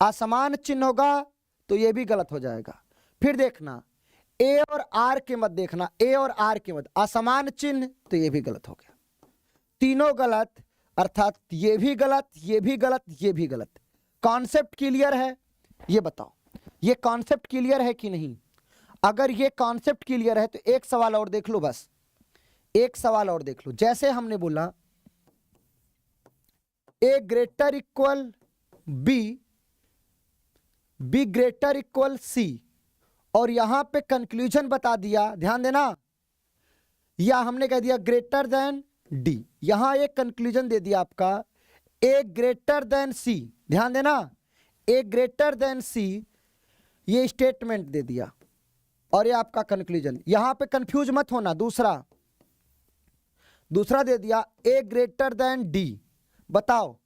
असमान चिन्ह होगा तो ये भी गलत हो जाएगा। फिर देखना, ए और आर के मत देखना, ए और आर के मत, असमान चिन्ह तो ये भी गलत हो गया। तीनों गलत, अर्थात ये भी गलत, ये भी गलत, ये भी गलत। कॉन्सेप्ट क्लियर है? ये बताओ, ये कॉन्सेप्ट क्लियर है कि नहीं? अगर ये कॉन्सेप्ट क्लियर है तो एक सवाल और देख लो, बस एक सवाल और देख लो। जैसे हमने बोला A greater equal B, B greater equal C, और यहां पे कंक्लूजन बता दिया। ध्यान देना, या हमने कह दिया ग्रेटर देन डी, यहां एक कंक्लूजन दे दिया आपका ए ग्रेटर देन सी। ध्यान देना, ए ग्रेटर देन सी, ये स्टेटमेंट दे दिया और ये आपका कंक्लूजन। यहां पे कंफ्यूज मत होना। दूसरा, दूसरा दे दिया ए ग्रेटर देन डी। बताओ,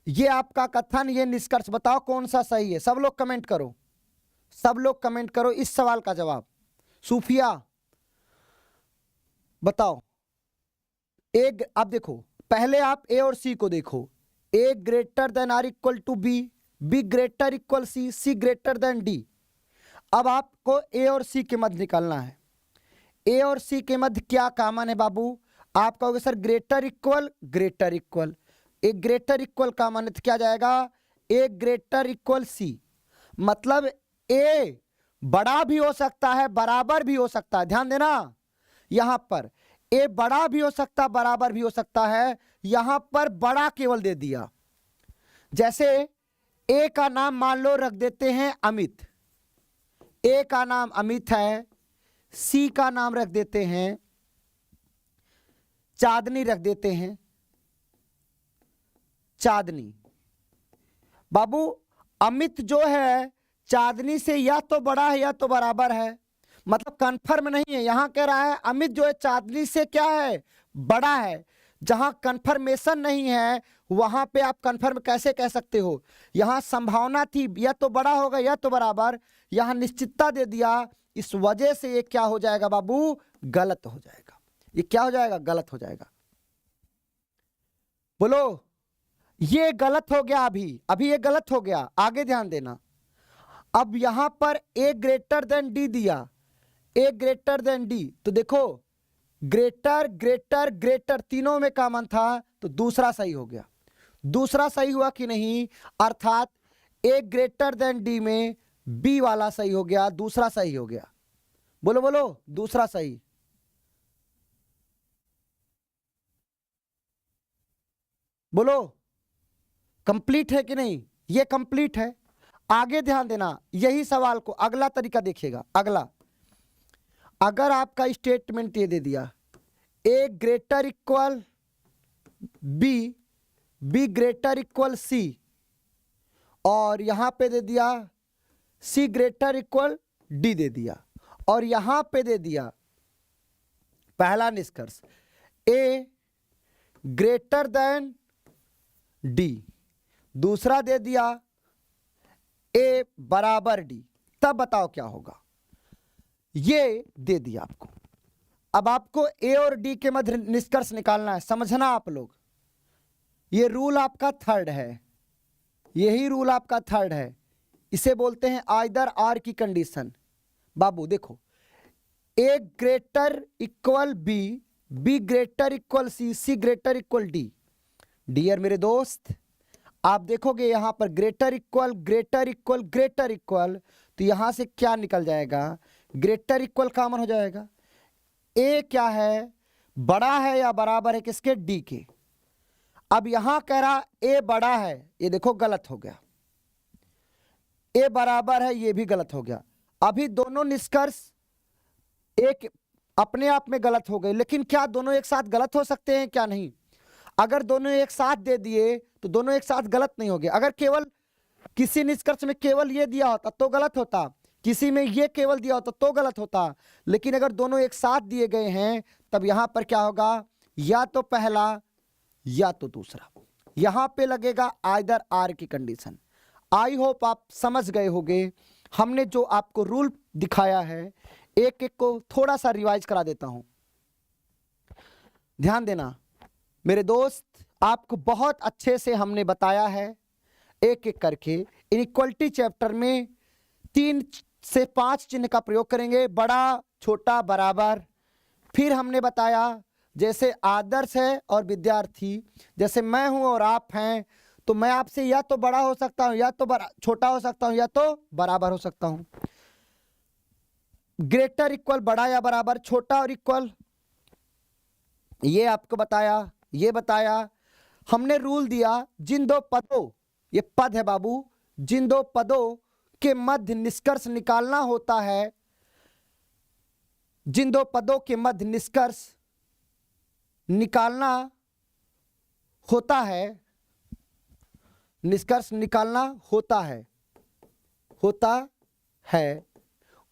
ये आपका कथन, ये निष्कर्ष, बताओ कौन सा सही है? सब लोग कमेंट करो, सब लोग कमेंट करो इस सवाल का जवाब। सूफिया बताओ। एक, अब देखो, पहले आप ए और सी को देखो। A greater than or equal to B, B greater equal C, C greater than D. अब आपको ए और सी के मध्य निकालना है। ए और सी के मध्य क्या कॉमन है बाबू? आप कहोगे sir greater equal, greater equal, A greater equal common है तो क्या जाएगा? A greater equal C. मतलब ए बड़ा भी हो सकता है, बराबर भी हो सकता है। ध्यान देना, यहां पर ए बड़ा भी हो सकता, बराबर भी हो सकता है। यहां पर बड़ा केवल दे दिया। जैसे ए का नाम मान लो रख देते हैं अमित, ए का नाम अमित है, सी का नाम रख देते हैं चांदनी, रख देते हैं चांदनी। बाबू, अमित जो है चांदनी से या तो बड़ा है या तो बराबर है, मतलब कंफर्म नहीं है। यहां कह रहा है अमित जो है चांदनी से क्या है? बड़ा है। जहां कंफर्मेशन नहीं है वहां पे आप कंफर्म कैसे कह सकते हो? यहां संभावना थी या तो बड़ा होगा या तो बराबर, यहां निश्चितता दे दिया। इस वजह से ये क्या हो जाएगा बाबू? गलत हो जाएगा। ये क्या हो जाएगा? गलत हो जाएगा। बोलो, ये गलत हो गया। अभी ये गलत हो गया। आगे ध्यान देना। अब यहां पर ए ग्रेटर देन डी दिया, ए ग्रेटर देन डी, तो देखो ग्रेटर ग्रेटर ग्रेटर तीनों में कॉमन था तो दूसरा सही हो गया। दूसरा सही हुआ कि नहीं, अर्थात ए ग्रेटर देन डी में बी वाला सही हो गया, दूसरा सही हो गया। बोलो बोलो, दूसरा सही। बोलो, कंप्लीट है कि नहीं? ये कंप्लीट है। आगे ध्यान देना, यही सवाल को अगला तरीका देखिएगा। अगला, अगर आपका स्टेटमेंट ये दे दिया A greater equal B, B greater equal C, और यहां पे दे दिया सी ग्रेटर इक्वल डी दे दिया, और यहां पे दे दिया पहला निष्कर्ष ए ग्रेटर देन डी, दूसरा दे दिया ए बराबर डी, तब बताओ क्या होगा? ये दे दिया आपको। अब आपको ए और डी के मध्य निष्कर्ष निकालना है, समझना आप लोग। ये रूल आपका थर्ड है, यही रूल आपका थर्ड है, इसे बोलते हैं आइदर आर की कंडीशन। बाबू देखो, A greater equal B, B greater equal C, C greater equal D. Dear मेरे दोस्त, आप देखोगे यहां पर greater equal greater equal greater equal, तो यहां से क्या निकल जाएगा? ग्रेटर इक्वल कॉमन हो जाएगा। ए क्या है? बड़ा है या बराबर है किसके? डी के। अब यहां कह रहा ए बड़ा है, ये देखो गलत हो गया। ए बराबर है, ये भी गलत हो गया। अभी दोनों निष्कर्ष एक अपने आप में गलत हो गए, लेकिन क्या दोनों एक साथ गलत हो सकते हैं? क्या नहीं? अगर दोनों एक साथ दे दिए तो दोनों एक साथ गलत नहीं हो गए। अगर केवल किसी निष्कर्ष में केवल ये दिया होता तो गलत होता, किसी में ये केवल दिया होता तो गलत होता, लेकिन अगर दोनों एक साथ दिए गए हैं तब यहां पर क्या होगा? या तो पहला या तो दूसरा। यहां पे लगेगा आइदर आर की कंडीशन। आई होप आप समझ गए होंगे। हमने जो आपको रूल दिखाया है, एक एक को थोड़ा सा रिवाइज करा देता हूं, ध्यान देना मेरे दोस्त। आपको बहुत अच्छे से हमने बताया है एक एक करके। इनइक्वालिटी चैप्टर में 3 से 5 चिन्ह का प्रयोग करेंगे, बड़ा, छोटा, बराबर। फिर हमने बताया जैसे आदर्श है और विद्यार्थी, जैसे मैं हूं और आप हैं, तो मैं आपसे या तो बड़ा हो सकता हूं, या तो छोटा हो सकता हूं, या तो बराबर हो सकता हूं। ग्रेटर इक्वल बड़ा या बराबर, छोटा और इक्वल, ये आपको बताया, ये बताया। हमने रूल दिया जिन दो पदों, ये पद है बाबू, जिन दो पदों के मध्य निष्कर्ष निकालना होता है, जिन दो पदों के मध्य निष्कर्ष निकालना होता है, निष्कर्ष निकालना होता है,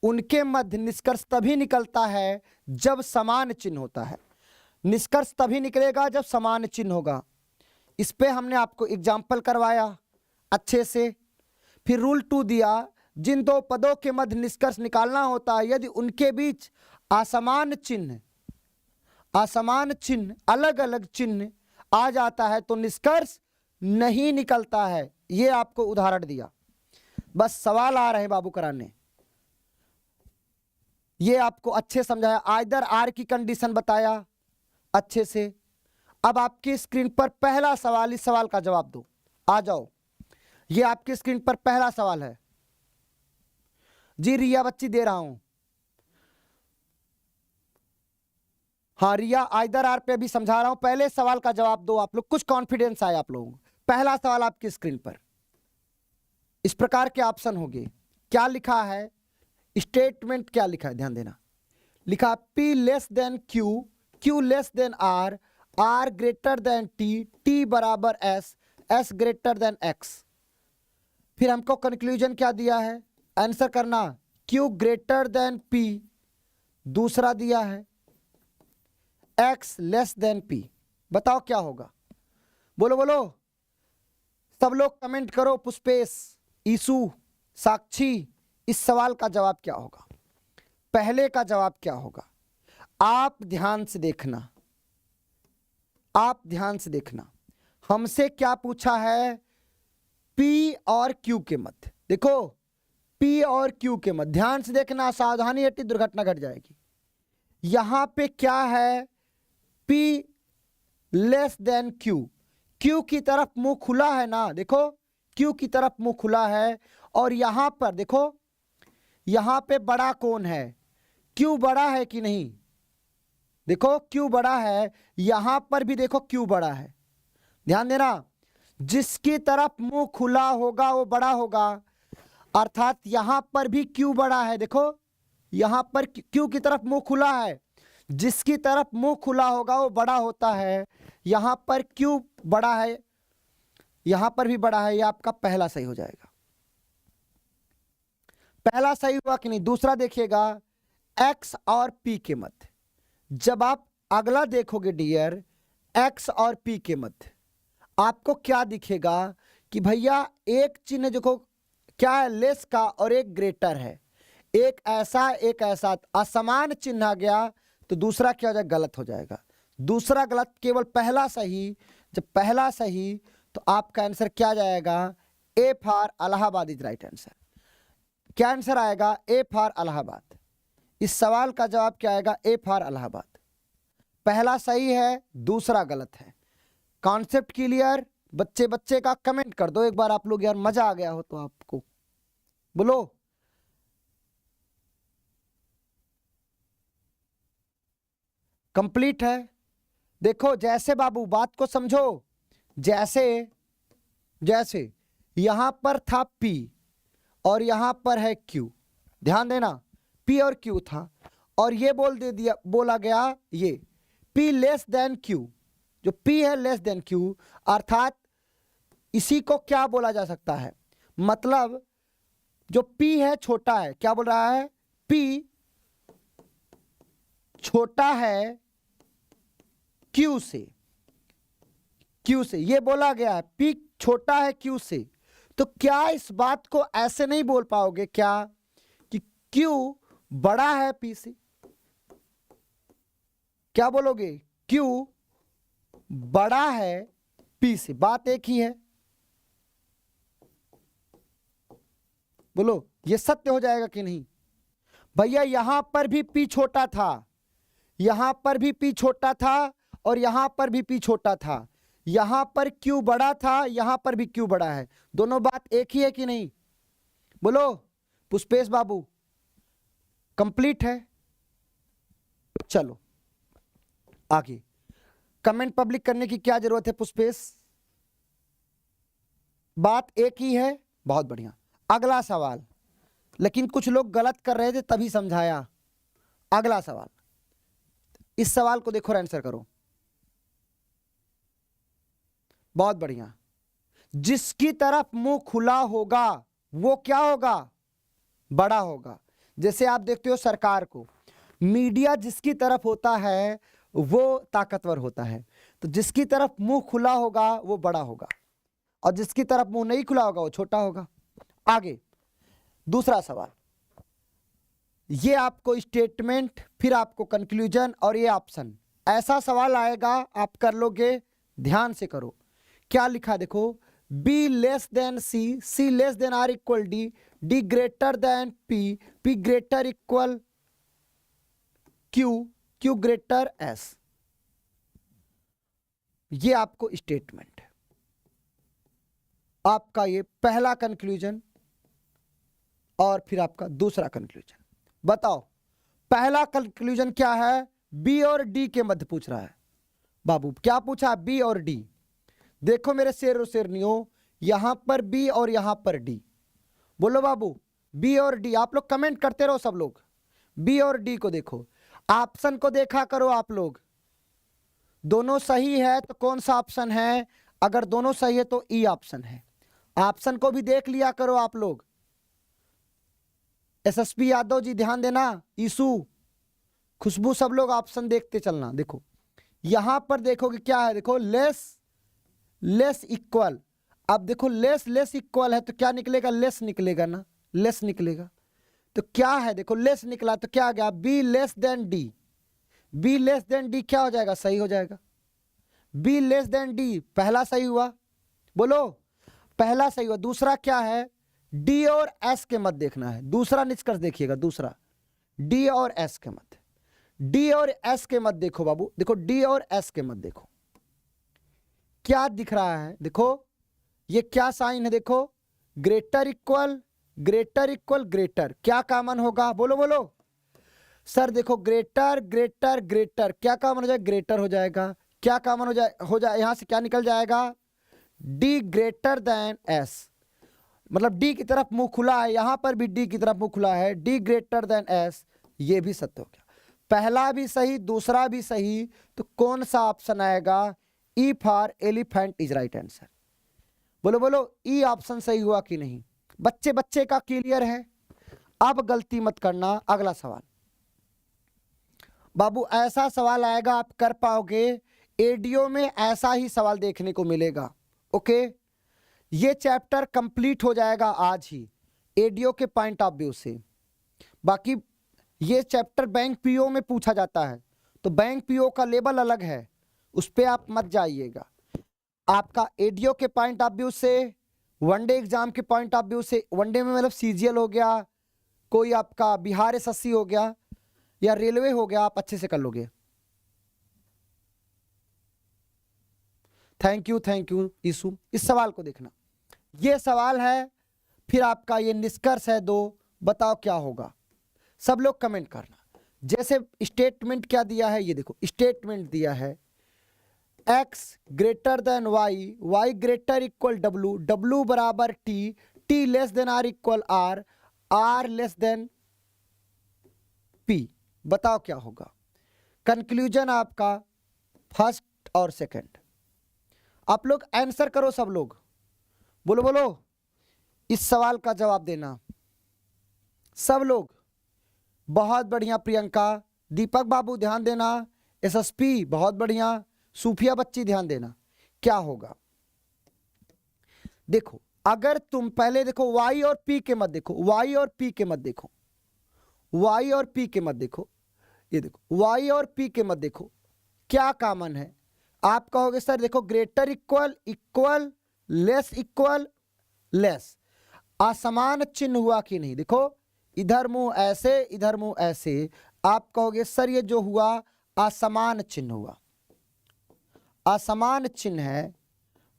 उनके मध्य निष्कर्ष तभी निकलता है जब समान चिन्ह होता है। निष्कर्ष तभी निकलेगा जब समान चिन्ह होगा। इस पे हमने आपको एग्जाम्पल करवाया अच्छे से। फिर रूल 2 दिया, जिन दो पदों के मध्य निष्कर्ष निकालना होता है, यदि उनके बीच असमान चिन्ह, अलग अलग चिन्ह आ जाता है तो निष्कर्ष नहीं निकलता है। ये आपको उदाहरण दिया, बस सवाल आ रहे हैं बाबू कराने। ये आपको अच्छे समझाया, आइदर आर की कंडीशन बताया अच्छे से। अब आपकी स्क्रीन पर पहला सवाल, इस सवाल का जवाब दो। आ जाओ, ये आपकी स्क्रीन पर पहला सवाल है जी। रिया बच्ची दे रहा हूं। हाँ रिया, आइदर आर पे अभी समझा रहा हूं, पहले सवाल का जवाब दो आप लोग, कुछ कॉन्फिडेंस आए आप लोगों को। पहला सवाल आपकी स्क्रीन पर इस प्रकार के ऑप्शन होंगे। क्या लिखा है? स्टेटमेंट क्या लिखा है? ध्यान देना। लिखा P less than Q, Q less than R, R greater than T, T बराबर S, S greater than X। फिर हमको कंक्लूजन क्या दिया है? आंसर करना, Q ग्रेटर देन P, दूसरा दिया है X लेस देन P। बताओ क्या होगा? बोलो बोलो, सब लोग कमेंट करो। पुष्पेश, ईसु, साक्षी, इस सवाल का जवाब क्या होगा? पहले का जवाब क्या होगा? आप ध्यान से देखना, आप ध्यान से देखना। हमसे क्या पूछा है? P और Q के मध्य। देखो P और Q के मध्य, ध्यान से देखना, सावधानी हटी दुर्घटना घट जाएगी। यहां पे क्या है? P less than Q, Q की तरफ मुंह खुला है ना, देखो क्यू की तरफ मुंह खुला है, और यहां पर देखो यहां पे बड़ा कौन है, क्यू बड़ा है कि नहीं, देखो क्यू बड़ा है, यहां पर भी देखो क्यू बड़ा है, ध्यान देना, जिसकी तरफ मुंह खुला होगा वो बड़ा होगा, अर्थात यहां पर भी क्यू बड़ा है, देखो यहां पर क्यू की तरफ मुंह खुला है, जिसकी तरफ मुंह खुला होगा वो बड़ा होता है, यहां पर क्यू बड़ा है, यहां पर भी बड़ा है, ये आपका पहला सही हो जाएगा, पहला सही हुआ कि नहीं। दूसरा देखिएगा, एक्स और पी के मध्य, जब आप अगला देखोगे डियर, एक्स और पी के मध्य आपको क्या दिखेगा कि भैया एक चिन्ह देखो क्या है, लेस का, और एक ग्रेटर है, एक ऐसा असमान चिन्ह आ गया तो दूसरा क्या हो जाएगा, गलत हो जाएगा, दूसरा गलत, केवल पहला सही, जब पहला सही तो आपका आंसर क्या जाएगा, A for Allahabad is right answer. क्या आंसर आएगा, ए फॉर इलाहाबाद। इस सवाल का जवाब क्या आएगा, ए फॉर इलाहाबाद। पहला सही है, दूसरा गलत है। Concept clear? बच्चे का कमेंट कर दो एक बार आप लोग, यार मजा आ गया हो तो आपको, बोलो। कंप्लीट है? देखो जैसे बाबू बात को समझो, जैसे यहां पर था P और यहां पर है Q, ध्यान देना, P और Q था, और ये बोला गया ये P लेस देन Q, जो P है लेस देन Q, अर्थात इसी को क्या बोला जा सकता है, मतलब जो P है छोटा है, क्या बोल रहा है, P छोटा है Q से ये बोला गया है, P छोटा है Q से, तो क्या इस बात को ऐसे नहीं बोल पाओगे क्या कि Q बड़ा है P से? क्या बोलोगे, Q बड़ा है P से, बात एक ही है, बोलो ये सत्य हो जाएगा कि नहीं? भैया यहां पर भी P छोटा था, यहां पर भी P छोटा था, और यहां पर भी P छोटा था, यहां पर Q बड़ा था, यहां पर भी Q बड़ा है, दोनों बात एक ही है कि नहीं? बोलो पुष्पेश बाबू, कंप्लीट है? चलो आगे, कमेंट पब्लिक करने की क्या जरूरत है पुष्पेश, बात एक ही है, बहुत बढ़िया। अगला सवाल, लेकिन कुछ लोग गलत कर रहे थे तभी समझाया। अगला सवाल, इस सवाल को देखो और आंसर करो, बहुत बढ़िया। जिसकी तरफ मुंह खुला होगा वो क्या होगा, बड़ा होगा। जैसे आप देखते हो सरकार को, मीडिया जिसकी तरफ होता है वो ताकतवर होता है, तो जिसकी तरफ मुंह खुला होगा वो बड़ा होगा, और जिसकी तरफ मुंह नहीं खुला होगा वो छोटा होगा। आगे दूसरा सवाल, ये आपको स्टेटमेंट, फिर आपको कंक्लूजन, और ये ऑप्शन, ऐसा सवाल आएगा आप कर लोगे, ध्यान से करो। क्या लिखा देखो, B less than C, C less than R equal D, D greater than P, P greater equal Q, Q greater S। ये आपको स्टेटमेंट है, आपका ये पहला कंक्लूजन, और फिर आपका दूसरा कंक्लूजन। बताओ पहला कंक्लूजन क्या है, B और D के मध्य पूछ रहा है बाबू, क्या पूछा, B और D। देखो मेरे शेर और शेरनियों, यहां पर B और यहां पर D, बोलो बाबू B और D, आप लोग कमेंट करते रहो सब लोग, B और D को देखो, ऑप्शन को देखा करो आप लोग, दोनों सही है तो कौन सा ऑप्शन है, अगर दोनों सही है तो ई ऑप्शन है, ऑप्शन को भी देख लिया करो आप लोग। SSP यादव जी ध्यान देना, ईसु, खुशबू, सब लोग ऑप्शन देखते चलना। देखो यहां पर देखोगे क्या है, देखो लेस इक्वल, अब देखो लेस इक्वल है तो क्या निकलेगा, लेस निकलेगा ना, लेस निकलेगा, तो क्या है देखो लेस निकला तो क्या आ गया, B less than D, B less than D क्या हो जाएगा, सही हो जाएगा, B लेस देन D पहला सही हुआ, बोलो पहला सही हुआ। दूसरा क्या है, D और S के मध्य देखना है, दूसरा निष्कर्ष देखिएगा, दूसरा D और S के मध्य, D और S के मध्य देखो बाबू, देखो D और S के मध्य देखो क्या दिख रहा है, देखो ये क्या साइन है, देखो greater equal greater equal greater, क्या कॉमन होगा, बोलो बोलो सर। देखो ग्रेटर ग्रेटर ग्रेटर, क्या कॉमन हो जाएगा, ग्रेटर हो जाएगा। क्या कॉमन हो जाए यहां से क्या निकल जाएगा, डी ग्रेटर देन एस, मतलब डी की तरफ मुंह खुला है, यहां पर भी डी की तरफ मुंह खुला है, डी ग्रेटर देन एस, ये भी सत्य हो गया। पहला भी सही दूसरा भी सही, तो कौन सा ऑप्शन आएगा, E for elephant is right answer. बोलो बोलो ई ऑप्शन सही हुआ कि नहीं, बच्चे बच्चे का क्लियर है। अब गलती मत करना। अगला सवाल बाबू, ऐसा सवाल आएगा आप कर पाओगे, एडीओ में ऐसा ही सवाल देखने को मिलेगा। ओके, ये चैप्टर कंप्लीट हो जाएगा आज ही एडीओ के पॉइंट ऑफ व्यू से। बाकी ये चैप्टर बैंक पीओ में पूछा जाता है, तो बैंक पीओ का लेवल अलग है, उस पर आप मत जाइएगा। आपका एडीओ के पॉइंट ऑफ व्यू से, वनडे एग्जाम के पॉइंट ऑफ व्यू से, वनडे में मतलब सीजीएल हो गया, कोई आपका बिहार एसएससी हो गया या रेलवे हो गया, आप अच्छे से कर लोगे। थैंक यू ईसु। इस सवाल को देखना, ये सवाल है, फिर आपका ये निष्कर्ष है दो, बताओ क्या होगा। सब लोग कमेंट करना। जैसे स्टेटमेंट क्या दिया है, ये देखो स्टेटमेंट दिया है x greater then y, y greater equal w, w बराबर t, t less than r equal r, r less than p। बताओ क्या होगा। कंक्लूजन आपका फर्स्ट और सेकंड। आप लोग आंसर करो, सब लोग बोलो बोलो इस सवाल का जवाब देना सब लोग। बहुत बढ़िया प्रियंका, दीपक बाबू ध्यान देना, एसएसपी बहुत बढ़िया, सूफिया बच्ची ध्यान देना। क्या होगा देखो, अगर तुम पहले देखो y और p के मत देखो, y और p के मत देखो, y और p के मत देखो, ये देखो y और p के मत देखो, क्या कॉमन है। आप कहोगे सर देखो greater equal equal less equal less, असमान चिन्ह हुआ कि नहीं, देखो इधर मुंह ऐसे इधर मुंह ऐसे, आप कहोगे सर ये जो हुआ असमान चिन्ह हुआ। असमान चिन्ह है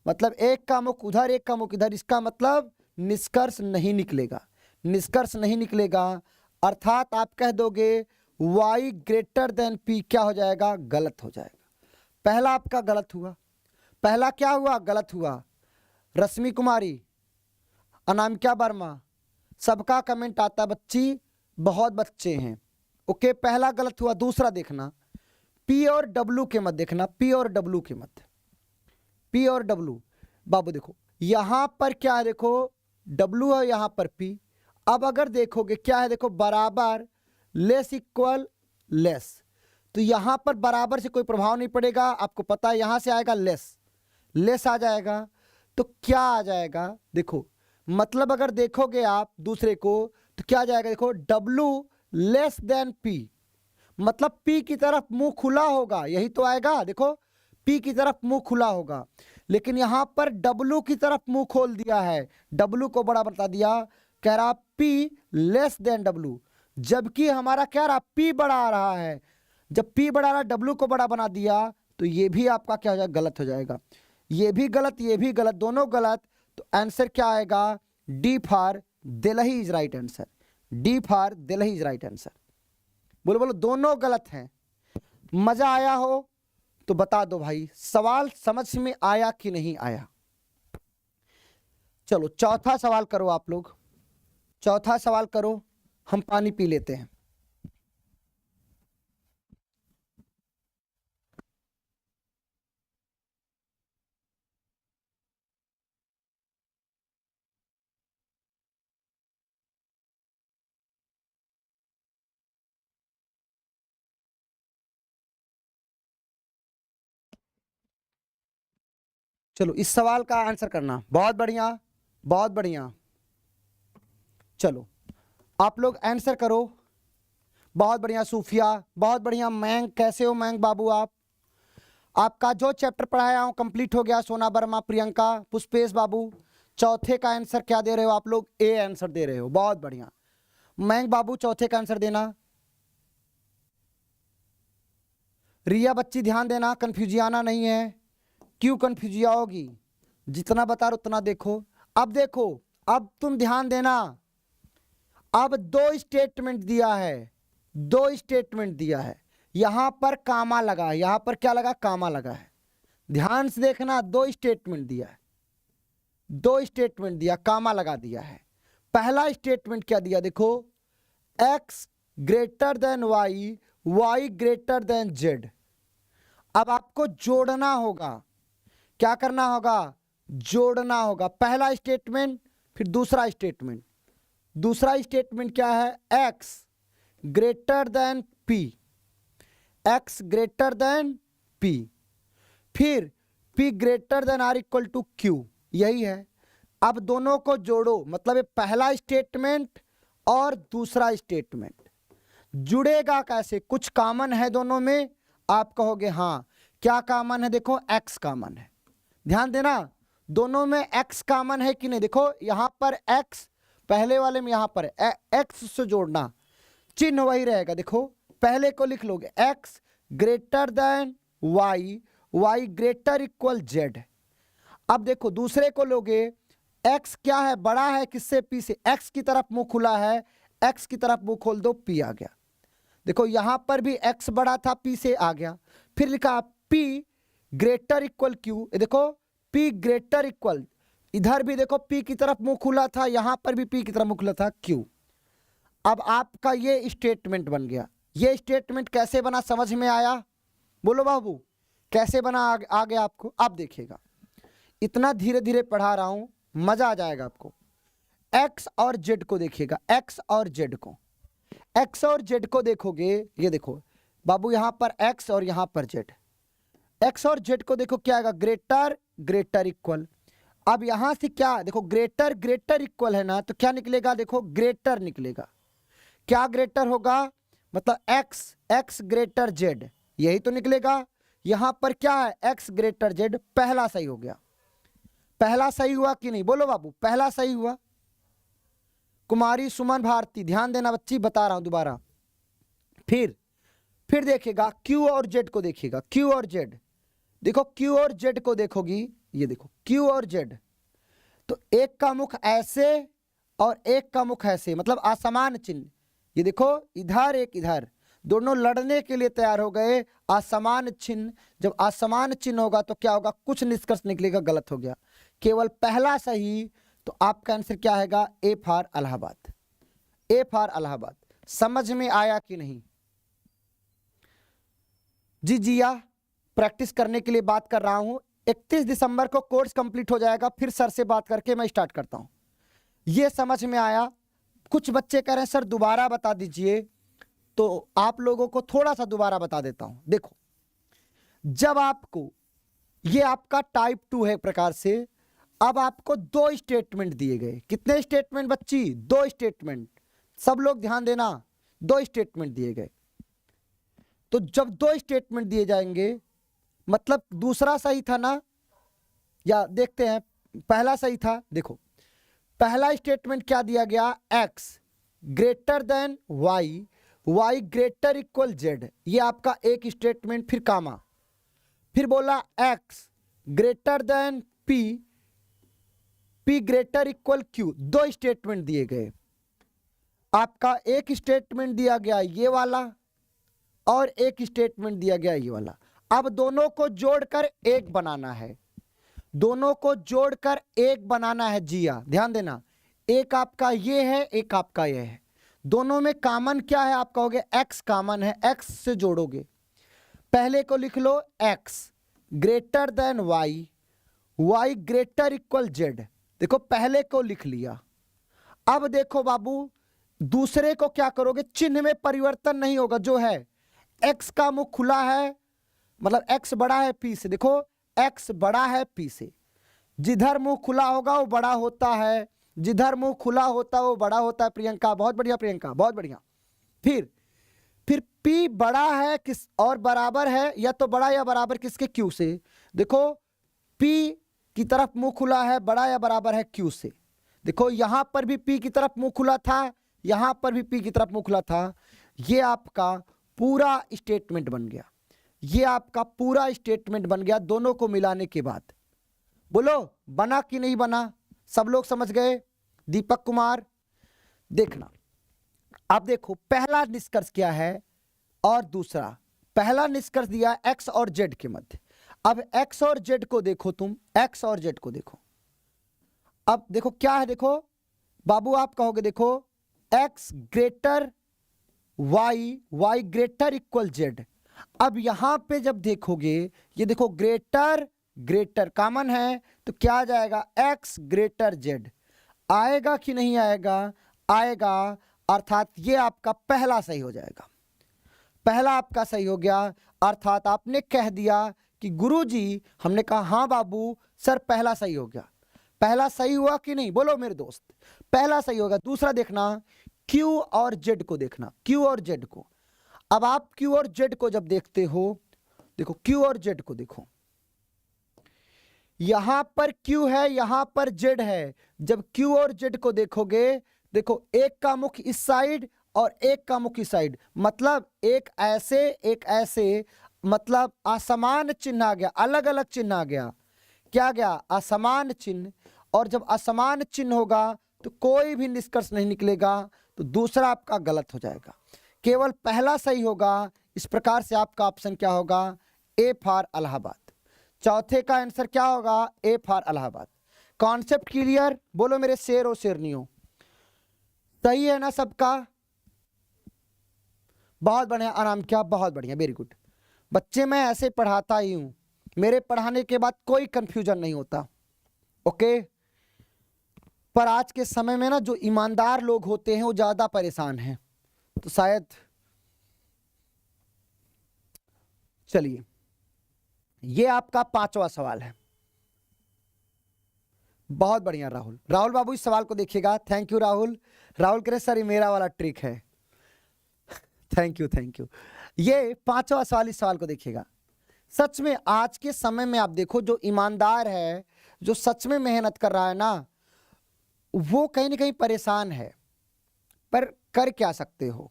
मतलब एक का मुख उधर एक का मुख इधर, इसका मतलब निष्कर्ष नहीं निकलेगा, निष्कर्ष नहीं निकलेगा। अर्थात आप कह दोगे y ग्रेटर देन p, क्या हो जाएगा, गलत हो जाएगा। पहला आपका गलत हुआ, पहला क्या हुआ, गलत हुआ। रश्मि कुमारी, अनामिका वर्मा, सबका कमेंट आता है, बच्ची बहुत बच्चे हैं। ओके, पहला गलत हुआ। दूसरा देखना, P और W के मत देखना, P और W के मत, P और W। बाबू देखो यहां पर क्या है, देखो W है यहां पर P। अब अगर देखोगे क्या है, देखो बराबर लेस इक्वल लेस, तो यहां पर बराबर से कोई प्रभाव नहीं पड़ेगा, आपको पता है यहां से आएगा लेस, लेस आ जाएगा, तो क्या आ जाएगा देखो, मतलब अगर देखोगे आप दूसरे को तो क्या आ जाएगा, देखो W लेस देन P, मतलब P की तरफ मुंह खुला होगा, यही तो आएगा। देखो P की तरफ मुंह खुला होगा, लेकिन यहां पर W की तरफ मुंह खोल दिया है, W को बड़ा बता दिया, कह रहा P लेस देन W, जबकि हमारा क्या रहा, P बड़ा आ रहा है। जब P बड़ा रहा W को बड़ा बना दिया, तो ये भी आपका क्या हो जाएगा, गलत हो जाएगा। ये भी गलत ये भी गलत, दोनों गलत, तो आंसर क्या आएगा, D for Delhi is right answer, D for Delhi is right answer. बोलो बोलो दोनों गलत हैं। मजा आया हो तो बता दो भाई, सवाल समझ में आया कि नहीं आया। चलो चौथा सवाल करो आप लोग, चौथा सवाल करो, हम पानी पी लेते हैं। चलो इस सवाल का आंसर करना, बहुत बढ़िया बहुत बढ़िया। चलो आप लोग आंसर करो, बहुत बढ़िया सूफिया, बहुत बढ़िया। मैंग, कैसे हो मैंग बाबू आप? आपका जो चैप्टर पढ़ाया हूं कंप्लीट हो गया। सोना वर्मा, प्रियंका, पुष्पेश बाबू, चौथे का आंसर क्या दे रहे हो आप लोग? ए आंसर दे रहे हो, बहुत बढ़िया। मैंग बाबू चौथे का आंसर देना। रिया बच्ची ध्यान देना, कंफ्यूजियाना नहीं है। क्यों कंफ्यूजिया होगी? जितना बता रहा उतना देखो। अब देखो, अब तुम ध्यान देना, अब दो स्टेटमेंट दिया है, दो स्टेटमेंट दिया है, यहां पर कामा लगा है, यहां पर क्या लगा? कामा लगा है। ध्यान से देखना, दो स्टेटमेंट दिया है, दो स्टेटमेंट दिया, कामा लगा दिया है। पहला स्टेटमेंट क्या दिया? देखो, x greater then y, y greater than z। अब आपको जोड़ना होगा, क्या करना होगा? जोड़ना होगा। पहला स्टेटमेंट, फिर दूसरा स्टेटमेंट। दूसरा स्टेटमेंट क्या है? x greater than p, x greater than p, फिर p greater than r equal to q, यही है। अब दोनों को जोड़ो, मतलब ये पहला स्टेटमेंट और दूसरा स्टेटमेंट। जुड़ेगा कैसे? कुछ कॉमन है दोनों में, आप कहोगे हाँ। क्या कॉमन है? देखो, x कॉमन है। ध्यान देना, दोनों में x कॉमन है कि नहीं? देखो यहां पर x, पहले वाले में यहां पर x से जोड़ना, चिन्ह वही रहेगा। देखो, पहले को लिख लोगे x greater then y, y greater equal z। अब देखो, दूसरे को लोगे, x क्या है? बड़ा है किससे? p से। x की तरफ मुंह खुला है, x की तरफ मुंह खोल दो, p आ गया। देखो यहां पर भी x बड़ा था, p से आ गया। फिर लिखा p ग्रेटर इक्वल q, देखो p ग्रेटर इक्वल, इधर भी देखो p की तरफ मुंह खुला था, यहां पर भी p की तरफ मुंह खुला था, q। अब आपका ये स्टेटमेंट बन गया। ये स्टेटमेंट कैसे बना, समझ में आया? बोलो बाबू, कैसे बना आ गया आपको? अब देखिएगा, इतना धीरे धीरे पढ़ा रहा हूं, मजा आ जाएगा आपको। x और z को देखिएगा, x और z को, x और z को देखोगे, ये देखो बाबू, यहां पर x और यहां पर z। x और z को देखो क्या आएगा? Greater greater equal. अब यहां से क्या? देखो ग्रेटर ग्रेटर इक्वल है ना, तो क्या निकलेगा? देखो ग्रेटर निकलेगा। क्या ग्रेटर होगा? मतलब x ग्रेटर z, यही तो निकलेगा। यहां पर क्या है? x greater z। पहला सही हो गया। पहला सही हुआ कि नहीं? बोलो बाबू, पहला सही हुआ। कुमारी सुमन भारती, ध्यान देना बच्ची, बता रहा हूं दोबारा। फिर देखिएगा q और z को देखिएगा, q और z। देखो q और z को देखोगी, ये देखो q और z, तो एक का मुख ऐसे और एक का मुख ऐसे, मतलब असमान चिन्ह। ये देखो इधर एक इधर, दोनों लड़ने के लिए तैयार हो गए। असमान चिन्ह, जब असमान चिन्ह होगा तो क्या होगा? कुछ निष्कर्ष निकलेगा, गलत हो गया। केवल पहला सही, तो आपका आंसर क्या आएगा? A for Allahabad, A for Allahabad. समझ में आया कि नहीं? जी जिया, प्रैक्टिस करने के लिए बात कर रहा हूं। 31 दिसंबर को कोर्स कंप्लीट हो जाएगा, फिर सर से बात करके मैं स्टार्ट करता हूं। ये समझ में आया? कुछ बच्चे कह रहे हैं सर दोबारा बता दीजिए, तो आप लोगों को थोड़ा सा दोबारा बता देता हूं। देखो, जब आपको, ये आपका टाइप 2 है प्रकार से, अब आपको दो स्टेटमेंट दिए गए। कितने स्टेटमेंट बच्ची? दो स्टेटमेंट। सब लोग ध्यान देना, दो स्टेटमेंट दिए गए। तो जब दो स्टेटमेंट दिए जाएंगे, मतलब दूसरा सही था ना, या देखते हैं पहला सही था। देखो पहला स्टेटमेंट क्या दिया गया? x greater then y, y greater equal z, ये आपका एक स्टेटमेंट। फिर कामा, फिर बोला x greater than p, p greater equal q। दो स्टेटमेंट दिए गए। आपका एक स्टेटमेंट दिया गया ये वाला, और एक स्टेटमेंट दिया गया ये वाला। अब दोनों को जोड़कर एक बनाना है, दोनों को जोड़कर एक बनाना है। जिया ध्यान देना, एक आपका ये है, एक आपका ये है। दोनों में कॉमन क्या है? आप कहोगे x कॉमन है, x से जोड़ोगे। पहले को लिख लो x greater then y, y greater equal z। देखो पहले को लिख लिया। अब देखो बाबू, दूसरे को क्या करोगे? चिन्ह में परिवर्तन नहीं होगा, जो है x का मुंह खुला है, मतलब x बड़ा है p से। देखो x बड़ा है p से, जिधर मुंह खुला होगा वो बड़ा होता है, जिधर मुंह खुला होता है वो बड़ा होता है। प्रियंका, बहुत बढ़िया प्रियंका, बहुत बढ़िया। फिर p बड़ा है किस और बराबर है, या तो बड़ा या बराबर किसके? q से। देखो p की तरफ मुंह खुला है, बड़ा या बराबर है q से। देखो यहां पर भी p की तरफ मुंह खुला था, यहां पर भी p की तरफ मुंह खुला था। ये आपका पूरा स्टेटमेंट बन गया। ये आपका पूरा स्टेटमेंट बन गया दोनों को मिलाने के बाद। बोलो बना कि नहीं बना? सब लोग समझ गए? दीपक कुमार देखना, अब देखो पहला निष्कर्ष क्या है और दूसरा। पहला निष्कर्ष दिया एक्स और जेड के मध्य। अब एक्स और जेड को देखो, तुम एक्स और जेड को देखो। अब देखो क्या है, देखो बाबू आप कहोगे देखो X greater Y, Y greater equal Z. अब यहां पे जब देखोगे ये देखो ग्रेटर ग्रेटर कॉमन है तो क्या आ जाएगा? X greater Z. आएगा कि नहीं आएगा? आएगा, अर्थात ये आपका पहला सही हो जाएगा। पहला आपका सही हो गया, अर्थात आपने कह दिया कि गुरुजी, हमने कहा हाँ बाबू सर पहला सही हो गया। पहला सही हुआ कि नहीं? बोलो मेरे दोस्त, पहला सही होगा। दूसरा देखना Q और Z को देखना, Q और Z को। अब आप Q और Z को जब देखते हो, देखो Q और Z को देखो, यहां पर Q है यहां पर Z है। जब Q और Z को देखोगे, देखो एक का मुख इस साइड और एक का मुख इस साइड, मतलब एक ऐसे, मतलब असमान चिन्ह आ गया, अलग अलग चिन्ह आ गया। क्या गया? असमान चिन्ह। और जब असमान चिन्ह होगा तो कोई भी निष्कर्ष नहीं निकलेगा, तो दूसरा आपका गलत हो जाएगा, केवल पहला सही होगा। इस प्रकार से आपका ऑप्शन क्या होगा? A for Allahabad. चौथे का आंसर क्या होगा? A for Allahabad. Concept clear? बोलो मेरे शेर और शेरनियों, सही है ना सबका? बहुत बढ़िया, आराम किया, बहुत बढ़िया, वेरी गुड। बच्चे मैं ऐसे पढ़ाता ही हूं, मेरे पढ़ाने के बाद कोई कंफ्यूजन नहीं होता, ओके। पर आज के समय में ना जो ईमानदार लोग होते हैं वो ज्यादा परेशान हैं, तो शायद चलिए ये आपका पांचवा सवाल है। बहुत बढ़िया राहुल, राहुल बाबू इस सवाल को देखिएगा। Thank you Rahul. राहुल कह रहे सर ये मेरा वाला ट्रिक है। Thank you thank you. ये पांचवा सवाल, इस सवाल को देखिएगा। सच में आज के समय में आप देखो जो ईमानदार है, जो सच में मेहनत कर रहा है ना, वो कहीं ना कहीं परेशान है, पर कर क्या सकते हो।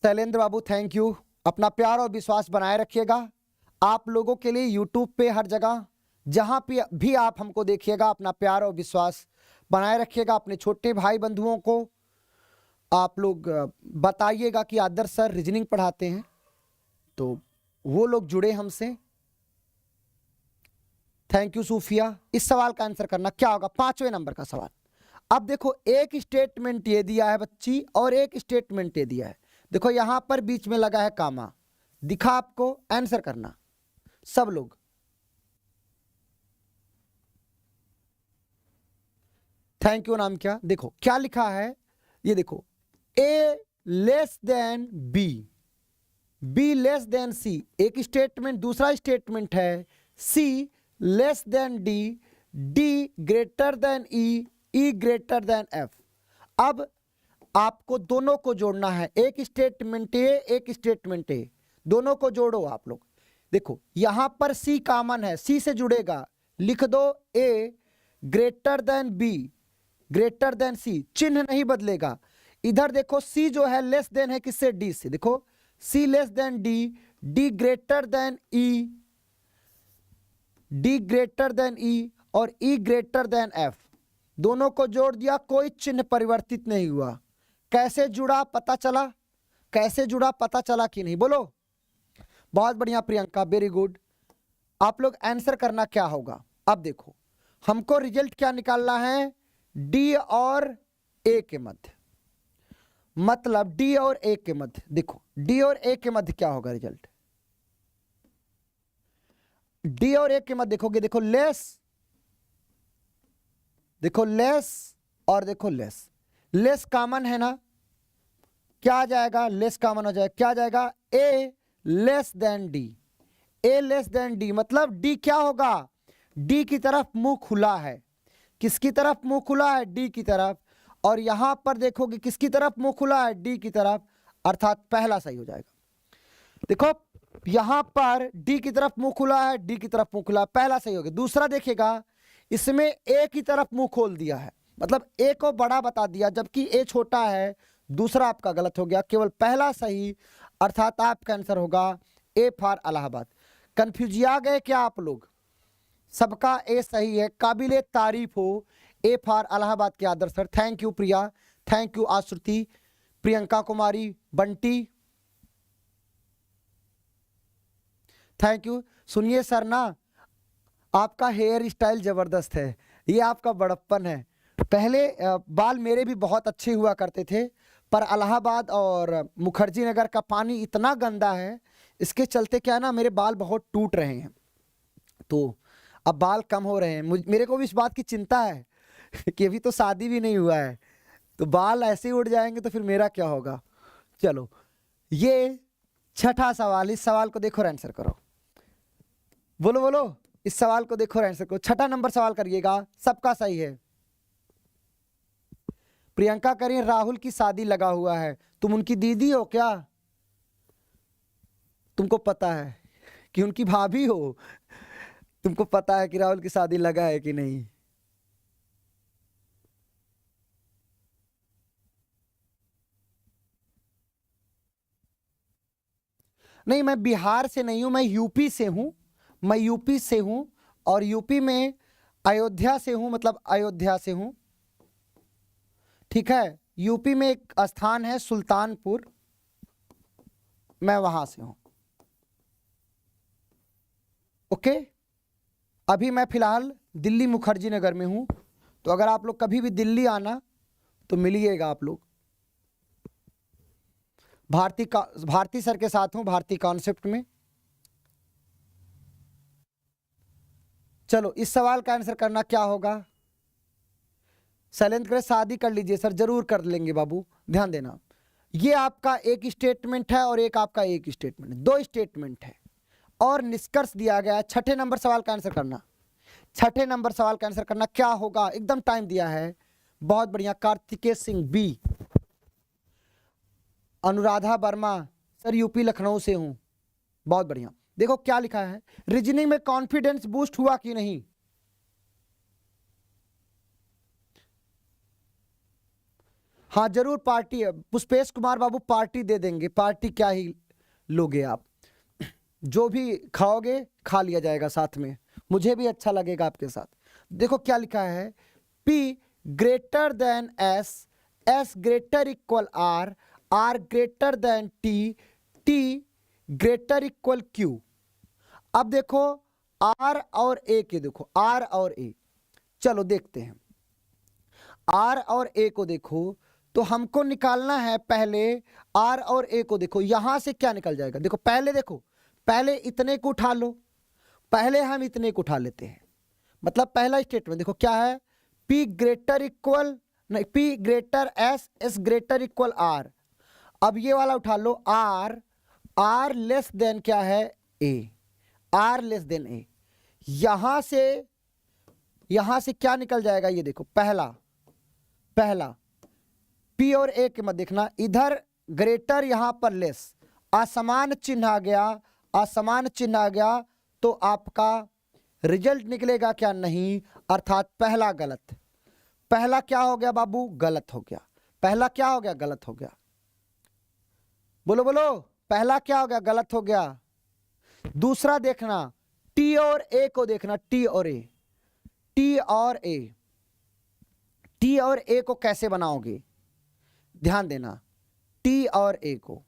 शैलेंद्र बाबू थैंक यू। अपना प्यार और विश्वास बनाए रखिएगा। आप लोगों के लिए यूट्यूब पे हर जगह जहां पे भी आप हमको देखिएगा, अपना प्यार और विश्वास बनाए रखिएगा। अपने छोटे भाई बंधुओं को आप लोग बताइएगा कि आदर्श सर रीजनिंग पढ़ाते हैं, तो वो लोग जुड़े हमसे। थैंक यू सूफिया। इस सवाल का आंसर करना क्या होगा? पांचवें नंबर का सवाल। अब देखो एक स्टेटमेंट ये दिया है बच्ची और एक स्टेटमेंट ये दिया है। देखो यहां पर बीच में लगा है कामा, दिखा आपको? आंसर करना सब लोग। Thank you. नाम क्या? देखो क्या लिखा है, ये देखो A less than B, B less than C, एक स्टेटमेंट। दूसरा स्टेटमेंट है C less than D, D greater than E, E greater than F. अब आपको दोनों को जोड़ना है, एक स्टेटमेंट ए एक स्टेटमेंट ए, दोनों को जोड़ो आप लोग। देखो यहां पर सी कॉमन है, सी से जुड़ेगा, लिख दो A greater than B greater than C, चिन्ह नहीं बदलेगा। इधर देखो सी जो है लेस देन है किससे? डी से। देखो C less than D, D greater than E, D greater than E और ई ग्रेटर देन एफ। दोनों को जोड़ दिया, कोई चिन्ह परिवर्तित नहीं हुआ। कैसे जुड़ा पता चला? कैसे जुड़ा पता चला कि नहीं? बोलो। बहुत बढ़िया प्रियंका, वेरी गुड। आप लोग आंसर करना क्या होगा। अब देखो हमको रिजल्ट क्या निकालना है? डी और ए के मध्य, मतलब डी और ए के मध्य। देखो डी और ए के मध्य क्या होगा रिजल्ट? डी और ए के मध्य देखोगे, देखो लेस, देखो लेस और देखो लेस, लेस कॉमन है ना, क्या आ जाएगा? लेस कॉमन हो जाएगा, क्या आ जाएगा? ए लेस देन डी, ए लेस देन डी, मतलब डी क्या होगा? डी की तरफ मुंह खुला है। किसकी तरफ मुंह खुला है? डी की तरफ। और यहां पर देखोगे किसकी तरफ मुंह खुला है? डी की तरफ, अर्थात पहला सही हो जाएगा। देखो यहां पर डी की तरफ मुंह खुला है, डी की तरफ मुंह खुला है, पहला सही हो गया। दूसरा देखिएगा इसमें ए की तरफ मुंह खोल दिया है, मतलब ए को बड़ा बता दिया जबकि ए छोटा है, दूसरा आपका गलत हो गया, केवल पहला सही, अर्थात आपका आंसर होगा ए फॉर इलाहाबाद। कंफ्यूजिया गए क्या आप लोग? सबका ए सही है, काबिले तारीफ हो। ए फॉर इलाहाबाद के आदर sir. Thank you Priya, thank you Ashruti, Priyanka Kumari, Bunty, thank you. सुनिए सर ना, आपका हेयर स्टाइल जबरदस्त है, ये आपका बड़प्पन है। पहले बाल मेरे भी बहुत अच्छे हुआ करते थे, पर इलाहाबाद और मुखर्जी नगर का पानी इतना गंदा है, इसके चलते क्या है ना, मेरे बाल बहुत टूट रहे हैं, तो अब बाल कम हो रहे हैं। मेरे को भी इस बात की चिंता है कि अभी तो शादी भी नहीं हुआ है, तो बाल ऐसे ही उड़ जाएंगे तो फिर मेरा क्या होगा। चलो, ये छठा सवाल, इस सवाल को देखो और आंसर करो। बोलो बोलो, इस सवाल को देखो और आंसर करो। छठा नंबर सवाल करिएगा, सबका सही है। प्रियंका करिए, राहुल की शादी लगा हुआ है, तुम उनकी दीदी हो क्या? तुमको पता है कि उनकी भाभी हो? तुमको पता है कि राहुल की शादी लगा है कि नहीं? नहीं, मैं बिहार से नहीं हूं, मैं यूपी से हूं। मैं यूपी से हूं और यूपी में अयोध्या से हूं, मतलब अयोध्या से हूं, ठीक है। यूपी में एक स्थान है सुल्तानपुर, मैं वहां से हूं। ओके, अभी मैं फिलहाल दिल्ली मुखर्जी नगर में हूं, तो अगर आप लोग कभी भी दिल्ली आना तो मिलिएगा आप लोग। भारती सर के साथ हूं, भारती कॉन्सेप्ट में। चलो, इस सवाल का आंसर करना क्या होगा? शैलेंद्र करे शादी कर लीजिए सर, जरूर कर लेंगे बाबू, ध्यान देना। ये आपका एक स्टेटमेंट है और एक आपका एक स्टेटमेंट है, दो स्टेटमेंट है और निष्कर्ष दिया गया है। छठे नंबर सवाल का आंसर करना, छठे नंबर सवाल का आंसर करना क्या होगा? एकदम टाइम दिया है, बहुत बढ़िया। Kartikeya Singh B, Anuradha Verma sir UP Lucknow से हूं, बहुत बढ़िया। देखो क्या लिखा है, रीजनिंग में कॉन्फिडेंस बूस्ट हुआ कि नहीं? हाँ जरूर, पार्टी, पुष्पेश कुमार बाबू पार्टी दे देंगे। पार्टी क्या ही लोगे आप, जो भी खाओगे खा लिया जाएगा साथ में, मुझे भी अच्छा लगेगा आपके साथ। देखो क्या लिखा है, P greater then S, S greater equal R, R greater than T, T greater equal Q। अब देखो R और A के, देखो R और A, चलो देखते हैं। R और A को देखो तो हमको निकालना है, पहले R और A को देखो, यहां से क्या निकल जाएगा? देखो पहले, देखो पहले इतने को उठा लो, पहले हम इतने को उठा लेते हैं, मतलब पहला स्टेटमेंट देखो क्या है, P ग्रेटर इक्वल नहीं, P greater S, S greater equal R। अब ये वाला उठा लो R, R लेस देन क्या है? A, R less than A। यहां से क्या निकल जाएगा? ये देखो पहला P और A के मत देखना, इधर ग्रेटर यहां पर लेस, असमान चिन्ह आ गया, असमान चिन्ह आ गया, तो आपका रिजल्ट निकलेगा क्या? नहीं, अर्थात पहला गलत। पहला क्या हो गया बाबू? गलत हो गया। पहला क्या हो गया? गलत हो गया। बोलो बोलो, पहला क्या हो गया? गलत हो गया। दूसरा देखना, T और A को देखना, T और A, T और A, T और A को कैसे बनाओगे? ध्यान देना, T और A को,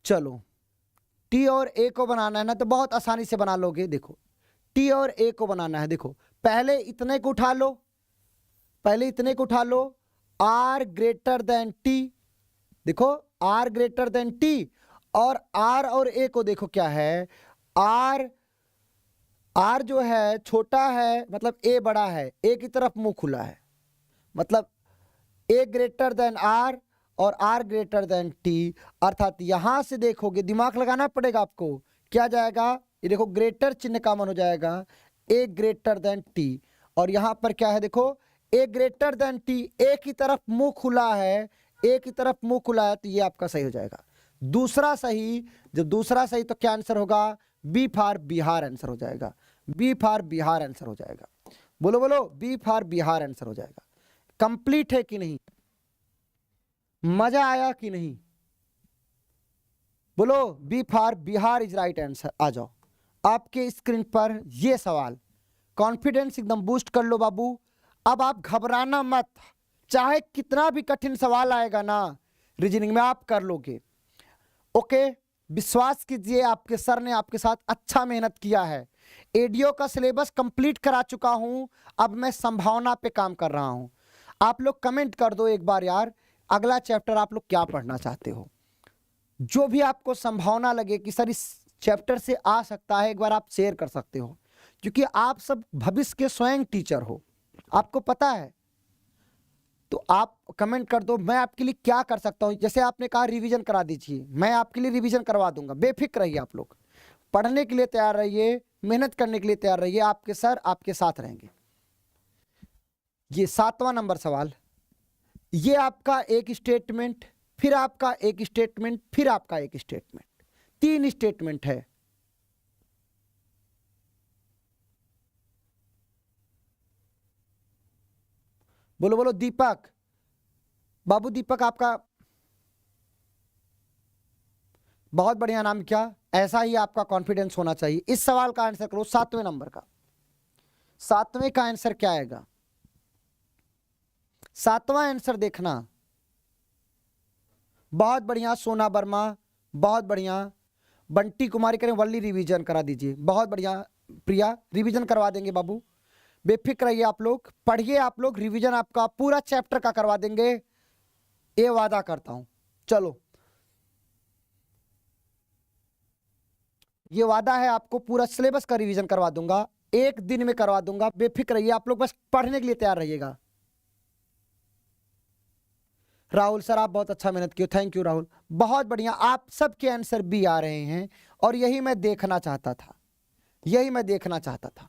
चलो T और A को बनाना है ना, तो बहुत आसानी से बना लोगे। देखो T और A को बनाना है, देखो पहले इतने को उठा लो, पहले इतने को उठा लो, R ग्रेटर देन T, देखो R ग्रेटर देन T, और R और A को देखो क्या है, R जो है छोटा है, मतलब A बड़ा है, A की तरफ मुंह खुला है, मतलब A ग्रेटर देन R और R ग्रेटर देन T। अर्थात यहां से देखोगे, दिमाग लगाना पड़ेगा आपको, क्या जाएगा? ये देखो ग्रेटर चिन्ह कॉमन हो जाएगा, A ग्रेटर देन T, और यहां पर क्या है? देखो A greater than T, A की तरफ मुंह खुला है, A की तरफ मुंह खुला है, तो ये आपका सही हो जाएगा। दूसरा सही, जब दूसरा सही तो क्या आंसर होगा? बी फॉर बिहार आंसर हो जाएगा, बी फॉर बिहार आंसर हो जाएगा। बोलो बोलो, बी फॉर बिहार आंसर हो जाएगा। कंप्लीट है कि नहीं, मजा आया कि नहीं? बोलो B for Bihar is right answer. आ जाओ आपके स्क्रीन पर ये सवाल, कॉन्फिडेंस एकदम बूस्ट कर लो बाबू। अब आप घबराना मत, चाहे कितना भी कठिन सवाल आएगा ना रीजनिंग में आप कर लोगे। ओके, विश्वास कीजिए आपके सर ने आपके साथ अच्छा मेहनत किया है। एडीओ का सिलेबस कंप्लीट करा चुका हूं, अब मैं संभावना पे काम कर रहा हूं। आप लोग कमेंट कर दो एक बार यार, अगला चैप्टर आप लोग क्या पढ़ना चाहते हो। जो भी आपको संभावना लगे कि सर इस चैप्टर से आ सकता है, एक बार आप शेयर कर सकते हो, क्योंकि आप सब भविष्य के स्वयं टीचर हो, आपको पता है। तो आप कमेंट कर दो मैं आपके लिए क्या कर सकता हूं। जैसे आपने कहा रिवीजन करा दीजिए, मैं आपके लिए रिवीजन करवा दूंगा, बेफिक्र रहिए। आप लोग पढ़ने के लिए तैयार रहिए, मेहनत करने के लिए तैयार रहिए, आपके सर आपके साथ रहेंगे। ये 7वां नंबर सवाल, ये आपका एक स्टेटमेंट, फिर आपका एक स्टेटमेंट, फिर आपका एक स्टेटमेंट, 3 स्टेटमेंट है। बोलो बोलो दीपक, बाबू दीपक, आपका बहुत बढ़िया नाम, क्या ऐसा ही आपका कॉन्फिडेंस होना चाहिए। इस सवाल का आंसर करो 7वें नंबर का। 7वें का आंसर क्या आएगा? 7वां आंसर देखना। बहुत बढ़िया सोना वर्मा, बहुत बढ़िया। बंटी कुमारी करें वल्ली रिवीजन करा दीजिए, बहुत बढ़िया। प्रिया रिवीजन करवा देंगे बाबू, बेफिक्र रहिए। आप लोग पढ़िए, आप लोग रिवीजन आपका पूरा चैप्टर का करवा देंगे, ये वादा करता हूं। चलो ये वादा है, आपको पूरा सिलेबस का रिवीजन करवा दूंगा, एक दिन में करवा दूंगा, बेफिक्र रहिए। आप लोग बस पढ़ने के लिए तैयार रहिएगा। राहुल सर आप बहुत अच्छा मेहनत किए, थैंक यू राहुल, बहुत बढ़िया। आप सबके आंसर भी आ रहे हैं और यही मैं देखना चाहता था, यही मैं देखना चाहता था।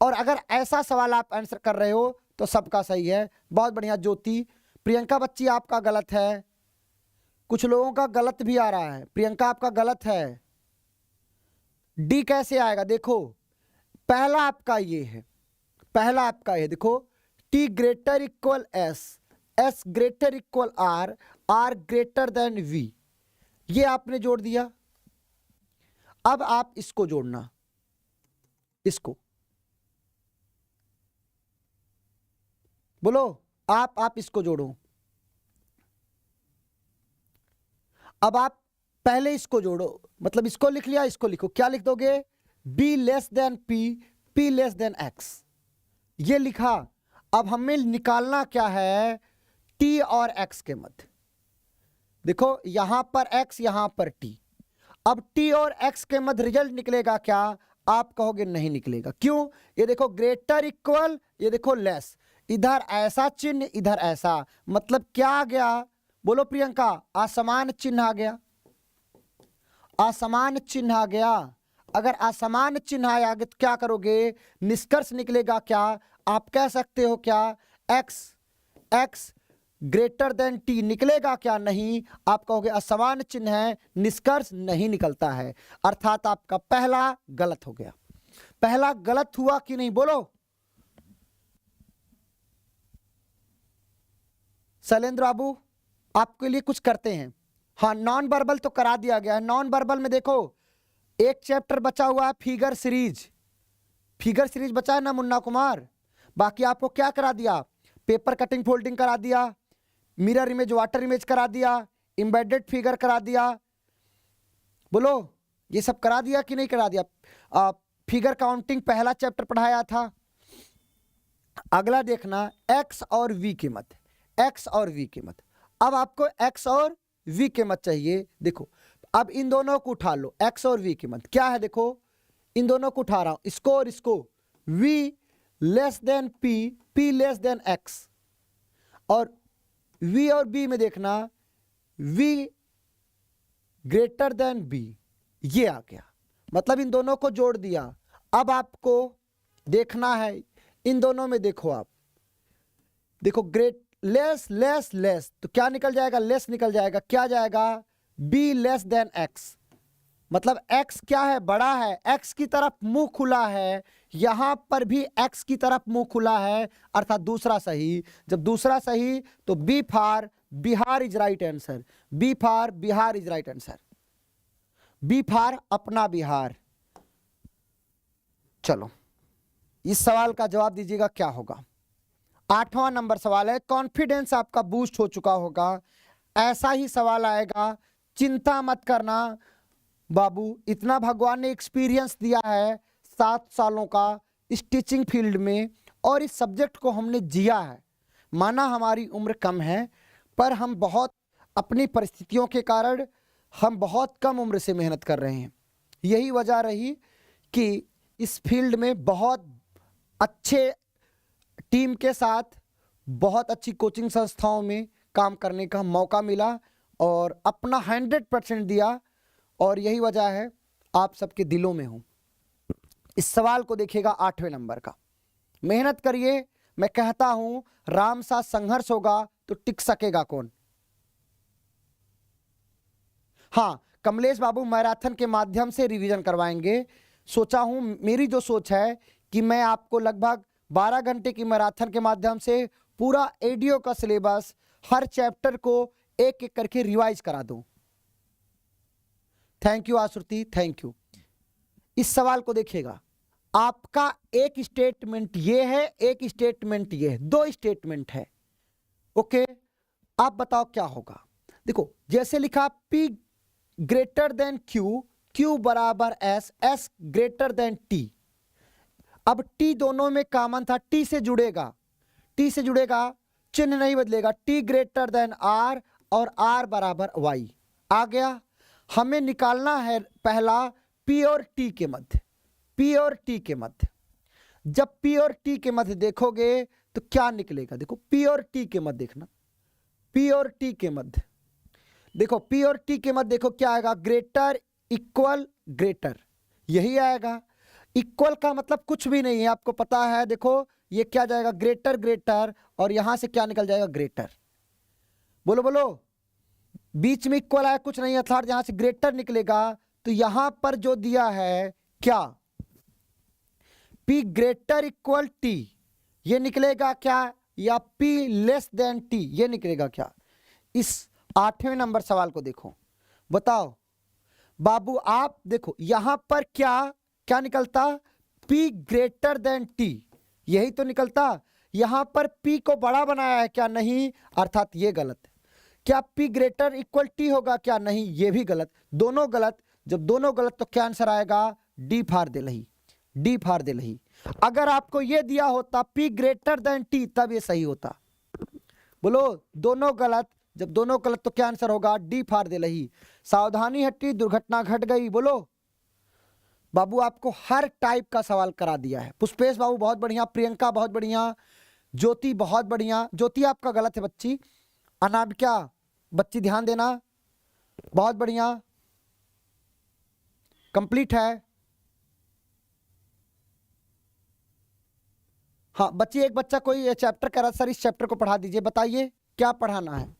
और अगर ऐसा सवाल आप आंसर कर रहे हो तो सबका सही है, बहुत बढ़िया। ज्योति, प्रियंका बच्ची आपका गलत है, कुछ लोगों का गलत भी आ रहा है। प्रियंका आपका गलत है। डी कैसे आएगा? देखो पहला आपका ये है, पहला आपका ये देखो, T greater equal S, S greater equal R, R greater than V, ये आपने जोड़ दिया। अब आप इसको जोड़ना, इसको बोलो, आप इसको जोड़ो। अब आप पहले इसको जोड़ो, मतलब इसको लिख लिया, इसको लिखो, क्या लिख दोगे? B less than P, P less than x, ये लिखा। अब हमें निकालना क्या है? टी और एक्स के मध्य। देखो यहां पर एक्स, यहां पर टी। अब टी और एक्स के मध्य रिजल्ट निकलेगा क्या? आप कहोगे नहीं निकलेगा, क्यों? ये देखो ग्रेटर इक्वल, ये देखो लेस, इधर ऐसा चिन्ह, इधर ऐसा, मतलब क्या आ गया? बोलो प्रियंका, असमान चिन्ह आ गया, असमान चिन्ह आ गया। अगर असमान चिन्ह आया तो क्या करोगे? निष्कर्ष निकलेगा क्या? आप कह सकते हो क्या? X, x greater than T निकलेगा क्या? नहीं, आप कहोगे असमान चिन्ह है, निष्कर्ष नहीं निकलता है। अर्थात आपका पहला गलत हो गया। पहला गलत हुआ कि नहीं? बोलो शैलेंद्र बाबू, आपके लिए कुछ करते हैं। हाँ, नॉन वर्बल तो करा दिया गया है। नॉन वर्बल में देखो एक चैप्टर बचा हुआ है, फिगर सीरीज, फिगर सीरीज बचा है ना मुन्ना कुमार। बाकी आपको क्या करा दिया? पेपर कटिंग फोल्डिंग करा दिया, मिरर इमेज वाटर इमेज करा दिया, एम्बेडेड फिगर करा दिया। बोलो ये सब करा दिया कि नहीं करा दिया? फिगर काउंटिंग पहला चैप्टर पढ़ाया था। अगला देखना एक्स और वी के मत, एक्स और वी के मत। अब आपको एक्स और वी के मत चाहिए। देखो अब इन दोनों को उठा लो, एक्स और वी के मत क्या है? देखो इन दोनों को उठा रहा हूं, इसको और इसको। V less than P, P less than X, और वी और बी में देखना वी ग्रेटर देन बी, ये आ गया। मतलब इन दोनों को जोड़ दिया। अब आपको देखना है इन दोनों में, देखो आप देखो ग्रेट लेस लेस लेस, तो क्या निकल जाएगा? लेस निकल जाएगा। क्या जाएगा? बी लेस देन एक्स, मतलब x क्या है, बड़ा है, x की तरफ मुंह खुला है, यहां पर भी x की तरफ मुंह खुला है, अर्थात दूसरा सही। जब दूसरा सही तो B for Bihar is right answer, B for Bihar is right answer, B for अपना बिहार। चलो इस सवाल का जवाब दीजिएगा क्या होगा। 8वां नंबर सवाल है, कॉन्फिडेंस आपका बूस्ट हो चुका होगा, ऐसा ही सवाल आएगा, चिंता मत करना बाबू, इतना भगवान ने एक्सपीरियंस दिया है 7 सालों का इस टीचिंग फील्ड में, और इस सब्जेक्ट को हमने जिया है। माना हमारी उम्र कम है, पर हम बहुत अपनी परिस्थितियों के कारण हम बहुत कम उम्र से मेहनत कर रहे हैं। यही वजह रही कि इस फील्ड में बहुत अच्छे टीम के साथ बहुत अच्छी कोचिंग संस्थाओं में काम करने का मौका मिला और अपना 100% दिया, और यही वजह है आप सबके दिलों में हूं। इस सवाल को देखिएगा 8वें नंबर का, मेहनत करिए, मैं कहता हूं राम सा संघर्ष होगा तो टिक सकेगा कौन। हाँ, कमलेश बाबू मैराथन के माध्यम से रिवीजन करवाएंगे। सोचा हूं, मेरी जो सोच है कि मैं आपको लगभग 12 घंटे की मैराथन के माध्यम से पूरा एडीओ का सिलेबस, हर चैप्टर को एक एक करके रिवाइज करा दूं। Thank you Ashruti, thank you. इस सवाल को देखिएगा, आपका एक स्टेटमेंट ये है, एक स्टेटमेंट ये है, 2 स्टेटमेंट है। ओके, आप बताओ क्या होगा। देखो जैसे लिखा P greater then Q, Q बराबर S, S greater than T। अब T दोनों में कॉमन था, T से जुड़ेगा, T से जुड़ेगा, चिन्ह नहीं बदलेगा, T ग्रेटर देन R और R बराबर Y। आ गया। हमें निकालना है पहला P और T के मध्य, P और T के मध्य। जब P और T के मध्य देखोगे तो क्या निकलेगा, देखो P और T के मध्य देखना, P और T के मध्य देखो, P और T के मध्य देखो क्या आएगा, ग्रेटर इक्वल ग्रेटर, यही आएगा। इक्वल का मतलब कुछ भी नहीं है, आपको पता है। देखो ये क्या जाएगा, ग्रेटर ग्रेटर, और यहां से क्या निकल जाएगा, ग्रेटर। बोलो बोलो, बीच में इक्वल आया कुछ नहीं, अर्थात यहां से ग्रेटर निकलेगा। तो यहां पर जो दिया है क्या, P ग्रेटर इक्वल T, ये निकलेगा क्या, या P लेस देन T, ये निकलेगा क्या। इस 8वें नंबर सवाल को देखो, बताओ बाबू, आप देखो यहां पर क्या क्या निकलता, P ग्रेटर देन T, यही तो निकलता। यहां पर P को बड़ा बनाया है क्या, नहीं, अर्थात ये गलत। क्या P ग्रेटर इक्वल T होगा क्या, नहीं, ये भी गलत। दोनों गलत। जब दोनों गलत तो क्या आंसर आएगा, डी फार दिलही, डी फार दिलही। अगर आपको ये दिया होता P ग्रेटर देन T, तब ये सही होता। बोलो, दोनों गलत। जब दोनों गलत तो क्या आंसर होगा, डी फार दिलही। सावधानी हटी, दुर्घटना घट गई। बोलो बाबू, आपको हर टाइप का सवाल करा दिया है। पुष्पेश बाबू बहुत बढ़िया, प्रियंका बहुत बढ़िया, ज्योति बहुत बढ़िया। ज्योति आपका गलत है बच्ची, अनामिका बच्ची ध्यान देना, बहुत बढ़िया, कंप्लीट है। हाँ बच्ची, एक बच्चा कोई ये चैप्टर करा, सर इस चैप्टर को पढ़ा दीजिए, बताइए क्या पढ़ाना है।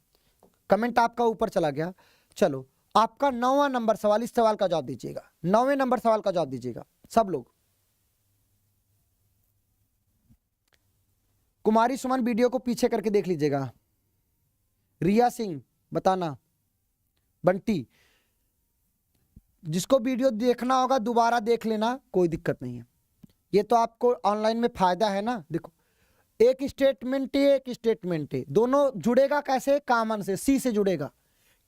कमेंट आपका ऊपर चला गया। चलो आपका 9वां नंबर सवाल, इस सवाल का जवाब दीजिएगा, 9वें नंबर सवाल का जवाब दीजिएगा सब लोग। कुमारी सुमन वीडियो को पीछे करके देख लीजिएगा। रिया सिंह बताना, बंटी, जिसको वीडियो देखना होगा दोबारा देख लेना, कोई दिक्कत नहीं है। ये तो आपको ऑनलाइन में फायदा है ना। देखो एक स्टेटमेंट है, एक स्टेटमेंट है, दोनों जुड़ेगा कैसे, कॉमन से, सी से जुड़ेगा।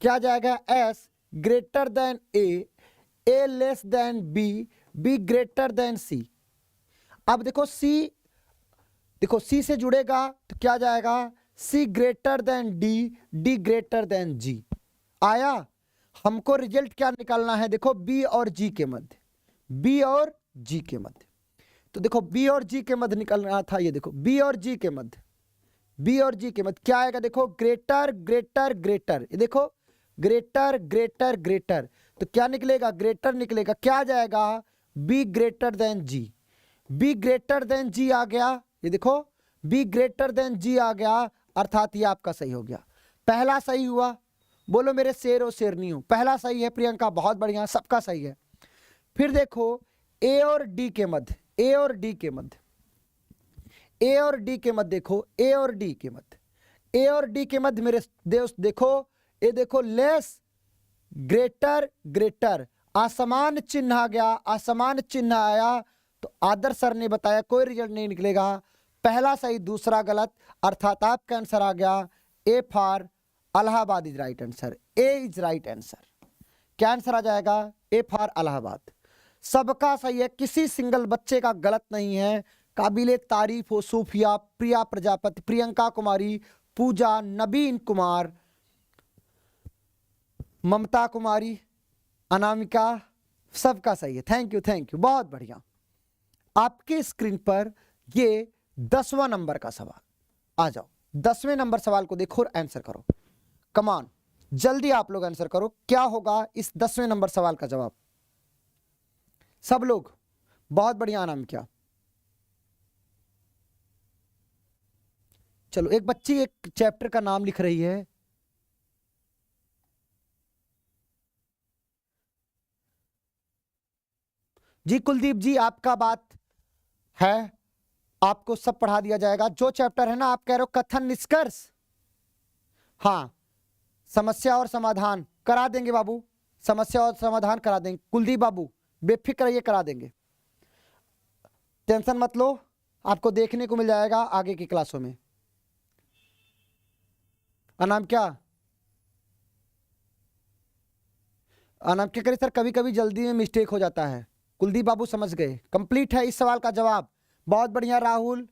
क्या जाएगा, S greater than A less than B greater than C. अब देखो सी, देखो सी से जुड़ेगा तो क्या जाएगा, C greater than D greater than G. आया। हमको रिजल्ट क्या निकालना है, देखो बी और जी के मध्य, बी और जी के मध्य। तो देखो बी और जी के मध्य निकलना था, ये देखो बी और जी के मध्य, बी और जी के मध्य क्या आएगा, देखो ग्रेटर ग्रेटर ग्रेटर, ये देखो ग्रेटर ग्रेटर ग्रेटर, तो क्या निकलेगा, ग्रेटर निकलेगा। क्या जाएगा, B greater than G, B greater than G आ गया। ये देखो बी ग्रेटर देन जी आ गया, अर्थात ये आपका सही हो गया। पहला सही हुआ। बोलो मेरे शेर और शेरनियों। पहला सही है प्रियंका, बहुत बढ़िया, सबका सही है। फिर देखो ए और डी के मध्य, ए और डी के मध्य, ए और डी के मध्य देखो, ए और डी के मध्य, ए और डी के मध्य मेरे दोस्त देखो, ये देखो लेस ग्रेटर ग्रेटर, असमान चिन्ह आ गया, असमान चिन्ह आया तो आदर्श सर ने बताया कोई रिजल्ट नहीं निकलेगा। पहला सही दूसरा गलत, अर्थात आपका आंसर आ गया A for Allahabad is right answer, A is right answer. क्या आंसर आ जाएगा? A for Allahabad. सबका सही है, किसी सिंगल बच्चे का गलत नहीं है। काबिले तारीफ हो सूफिया, प्रिया प्रजापति, प्रियंका कुमारी, पूजा, नबीन कुमार, ममता कुमारी, अनामिका, सबका सही है। थैंक यू, बहुत बढ़िया। आपके स्क्रीन पर ये 10वां नंबर का सवाल आ जाओ। 10वें नंबर सवाल को देखो और आंसर करो। कमान, जल्दी आप लोग आंसर करो, क्या होगा इस 10वें नंबर सवाल का जवाब? सब लोग, बहुत बढ़िया। नाम क्या? चलो, एक बच्ची एक चैप्टर का नाम लिख रही है। जी कुलदीप जी, आपका बात है, आपको सब पढ़ा दिया जाएगा। जो चैप्टर है ना, आप कह रहे हो कथन निष्कर्ष, हाँ, समस्या और समाधान करा देंगे बाबू, समस्या और समाधान करा देंगे कुलदीप बाबू, बेफिक्र रहिए, करा देंगे, टेंशन मत लो, आपको देखने को मिल जाएगा आगे की क्लासों में। नाम क्या? नाम क्या करें सर, कभी कभी जल्दी में मिस्टेक हो जाता है। कुलदीप बाबू समझ गए, कंप्लीट है इस सवाल का जवाब। बहुत बढ़िया राहुल,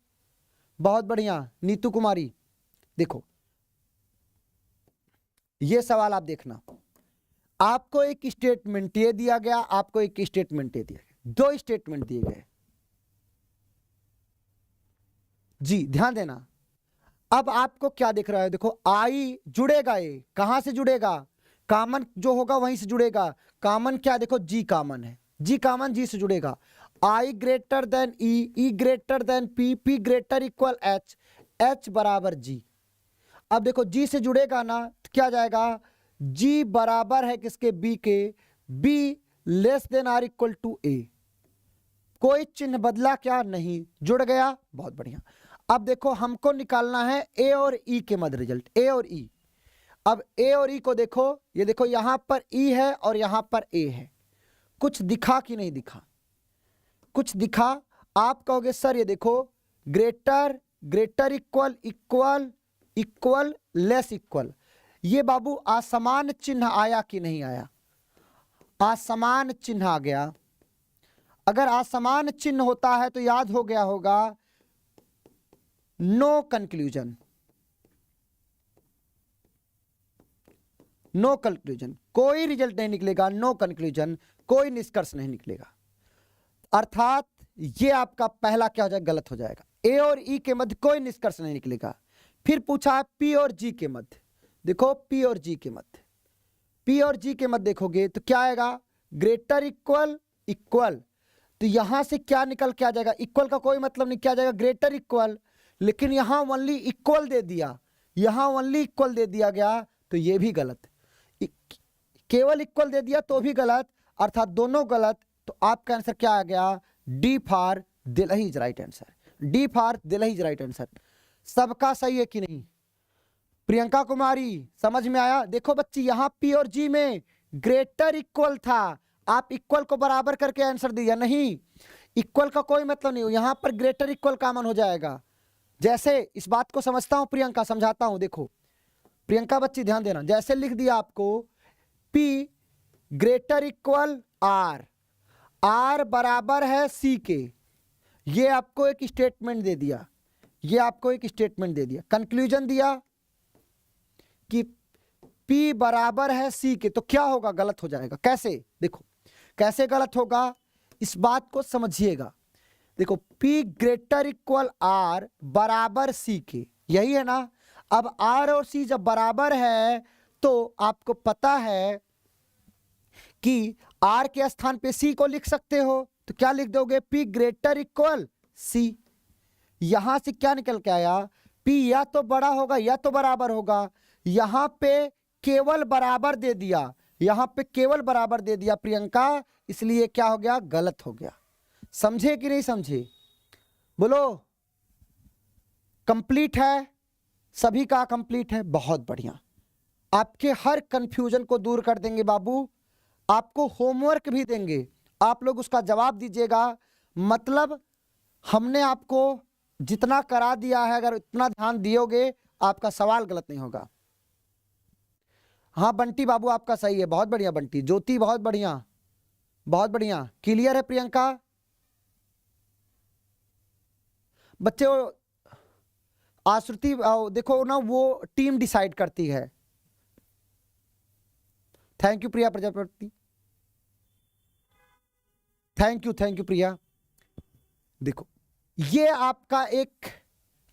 बहुत बढ़िया नीतू कुमारी। देखो ये सवाल आप देखना, आपको एक स्टेटमेंट ये दिया गया, आपको एक स्टेटमेंट ये दिया गया, दो स्टेटमेंट दिए गए जी, ध्यान देना। अब आपको क्या दिख रहा है? देखो आई जुड़ेगा, ये कहां से जुड़ेगा? कॉमन जो होगा वहीं से जुड़ेगा। कॉमन क्या? देखो जी कॉमन है, जी कॉमन, जी से जुड़ेगा। I greater than E, E greater than P, P greater equal H, H बराबर जी। अब देखो जी से जुड़ेगा ना, तो क्या जाएगा? जी बराबर है किसके? बी के, B less than or equal to A. कोई चिन्ह बदला क्या? नहीं, जुड़ गया, बहुत बढ़िया। अब देखो हमको निकालना है ए और ई के मध्य रिजल्ट, ए और ई। अब ए और ई को देखो, ये देखो यहां पर ई है और यहां पर ए है। कुछ दिखा कि नहीं दिखा? कुछ दिखा। आप कहोगे सर ये देखो greater greater equal equal equal less equal, ये बाबू असमान चिन्ह आया कि नहीं आया? असमान चिन्ह आ गया। अगर असमान चिन्ह होता है तो याद हो गया होगा नो कंक्लूजन, नो कंक्लूजन, कोई रिजल्ट नहीं निकलेगा, नो कंक्लूजन, कोई निष्कर्ष नहीं निकलेगा। अर्थात ये आपका पहला क्या हो जाएगा? गलत हो जाएगा। ए और ई के मध्य कोई निष्कर्ष नहीं निकलेगा। फिर पूछा है पी और जी के मध्य, देखो पी और जी के मध्य, पी और जी के मध्य देखोगे तो क्या आएगा? ग्रेटर इक्वल इक्वल, तो यहां से क्या निकल के आ जाएगा? इक्वल का कोई मतलब नहीं, क्या जाएगा? Greater equal. लेकिन यहां ओनली इक्वल दे दिया, यहां ओनली इक्वल दे दिया गया, तो ये भी गलत। केवल इक्वल दे दिया तो भी गलत, अर्थात दोनों गलत। तो आपका आंसर क्या आ गया? D for Delhi is right answer, D for Delhi is right answer. सबका सही है कि नहीं? प्रियंका कुमारी समझ में आया? देखो बच्ची, यहां पी और जी में ग्रेटर इक्वल था, आप इक्वल को बराबर करके आंसर दिया, नहीं, इक्वल का कोई मतलब नहीं, यहां पर ग्रेटर इक्वल कॉमन हो जाएगा। जैसे इस बात को समझता हूं प्रियंका, समझाता हूं। देखो प्रियंका बच्ची ध्यान देना, जैसे लिख दिया आपको P greater equal R, R बराबर है C के, ये आपको एक स्टेटमेंट दे दिया, ये आपको एक स्टेटमेंट दे दिया, कंक्लूजन दिया कि P बराबर है C के, तो क्या होगा? गलत हो जाएगा। कैसे? देखो कैसे गलत होगा, इस बात को समझिएगा। देखो P ग्रेटर इक्वल R बराबर C के, यही है ना। अब R और C जब बराबर है तो आपको पता है कि R के स्थान पे C को लिख सकते हो, तो क्या लिख दोगे? P greater equal C। यहां से क्या निकल के आया? P या तो बड़ा होगा या तो बराबर होगा। यहां पे केवल बराबर दे दिया, यहां पे केवल बराबर दे दिया प्रियंका, इसलिए क्या हो गया, गलत हो गया। समझे कि नहीं समझे? बोलो। कंप्लीट है, सभी का कंप्लीट है, बहुत बढ़िया। आपके हर कंफ्यूजन को दूर कर देंगे बाबू, आपको होमवर्क भी देंगे, आप लोग उसका जवाब दीजिएगा। मतलब हमने आपको जितना करा दिया है, अगर इतना ध्यान दियोगे आपका सवाल गलत नहीं होगा। हाँ बंटी बाबू आपका सही है, बहुत बढ़िया बंटी। ज्योति बहुत बढ़िया, बहुत बढ़िया। क्लियर है प्रियंका? बच्चे आश्रुति देखो ना, वो टीम डिसाइड करती है। Thank you Priya Prajapati, thank you Priya. देखो ये आपका एक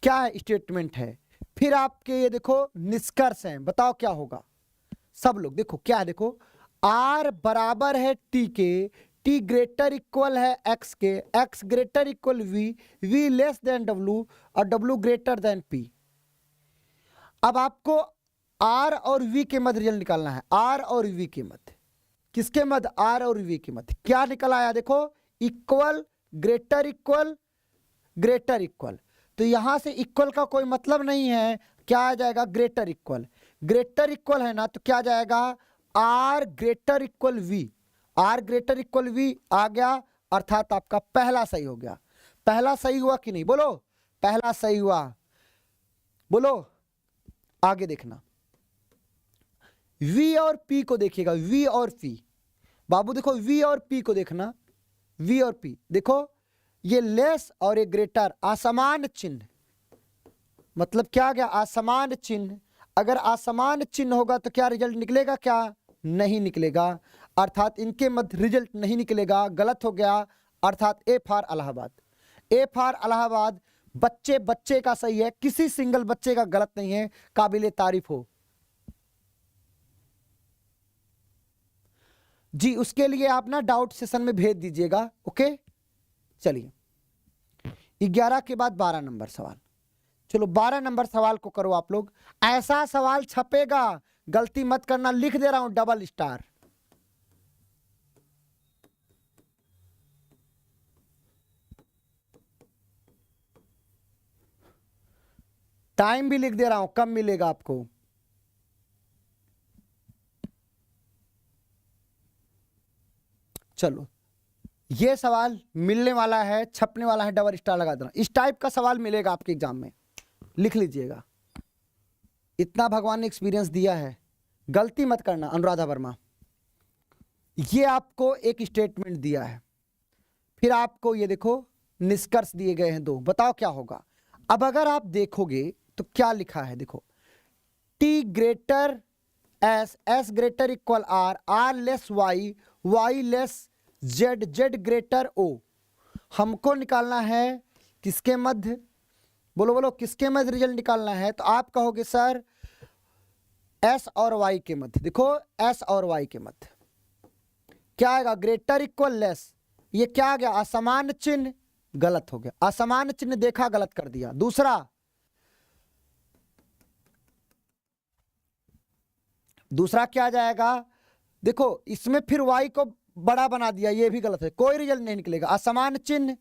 क्या है, स्टेटमेंट है। फिर आपके ये देखो निष्कर्ष हैं, बताओ क्या होगा। सब लोग देखो क्या है, देखो R बराबर है T के, T ग्रेटर इक्वल है X के, X greater equal V, V less than W और W ग्रेटर देन P। अब आपको R और V के मध्य रिजल्ट निकालना है, R और V के मध्य। किसके मध्य? R और V के मध्य। क्या निकल आया देखो, equal greater equal greater equal. तो यहां से इक्वल का कोई मतलब नहीं है, क्या आ जाएगा, ग्रेटर इक्वल। ग्रेटर इक्वल है ना, तो क्या जाएगा, R greater equal V, R greater equal V आ गया, अर्थात आपका पहला सही हो गया। पहला सही हुआ कि नहीं, बोलो पहला सही हुआ, बोलो। आगे देखना, V और P को देखिएगा, V और P बाबू देखो, V और P को देखना, V और P देखो, ये लेस और ये ग्रेटर, असमान चिन्ह, मतलब क्या गया, असमान चिन्ह। अगर असमान चिन्ह होगा तो क्या रिजल्ट निकलेगा, क्या नहीं निकलेगा, अर्थात इनके मध्य रिजल्ट नहीं निकलेगा, गलत हो गया। अर्थात A for Allahabad, A for Allahabad बच्चे बच्चे का सही है, किसी सिंगल बच्चे का गलत नहीं है, काबिले तारीफ हो जी। उसके लिए आप ना डाउट सेशन में भेज दीजिएगा, ओके। चलिए 11 के बाद 12 नंबर सवाल, चलो 12 नंबर सवाल को करो आप लोग। ऐसा सवाल छपेगा, गलती मत करना, लिख दे रहा हूं डबल स्टार। टाइम भी लिख दे रहा हूं, कम मिलेगा आपको। चलो ये सवाल मिलने वाला है, छपने वाला है, डबल स्टार लगा देना। इस टाइप का सवाल मिलेगा आपके एग्जाम में, लिख लीजिएगा। इतना भगवान ने एक्सपीरियंस दिया है, गलती मत करना। अनुराधा वर्मा, ये आपको एक स्टेटमेंट दिया है, फिर आपको ये देखो निष्कर्ष दिए गए हैं दो, बताओ क्या होगा। अब अगर आप देखोगे तो क्या लिखा है, देखो T greater S, S greater equal R, R less Y, Y less Z, Z greater O. हमको निकालना है किसके मध्य, बोलो बोलो किसके मध्य रिजल्ट निकालना है। तो आप कहोगे सर एस और वाई के मध्य। देखो एस और वाई के मध्य क्या आएगा, ग्रेटर इक्वल लेस, ये क्या आ गया, असमान चिन्ह, गलत हो गया। असमान चिन्ह देखा, गलत कर दिया। दूसरा क्या जाएगा, देखो इसमें फिर y को बड़ा बना दिया, ये भी गलत है, कोई रिजल्ट नहीं निकलेगा। असमान चिन्ह,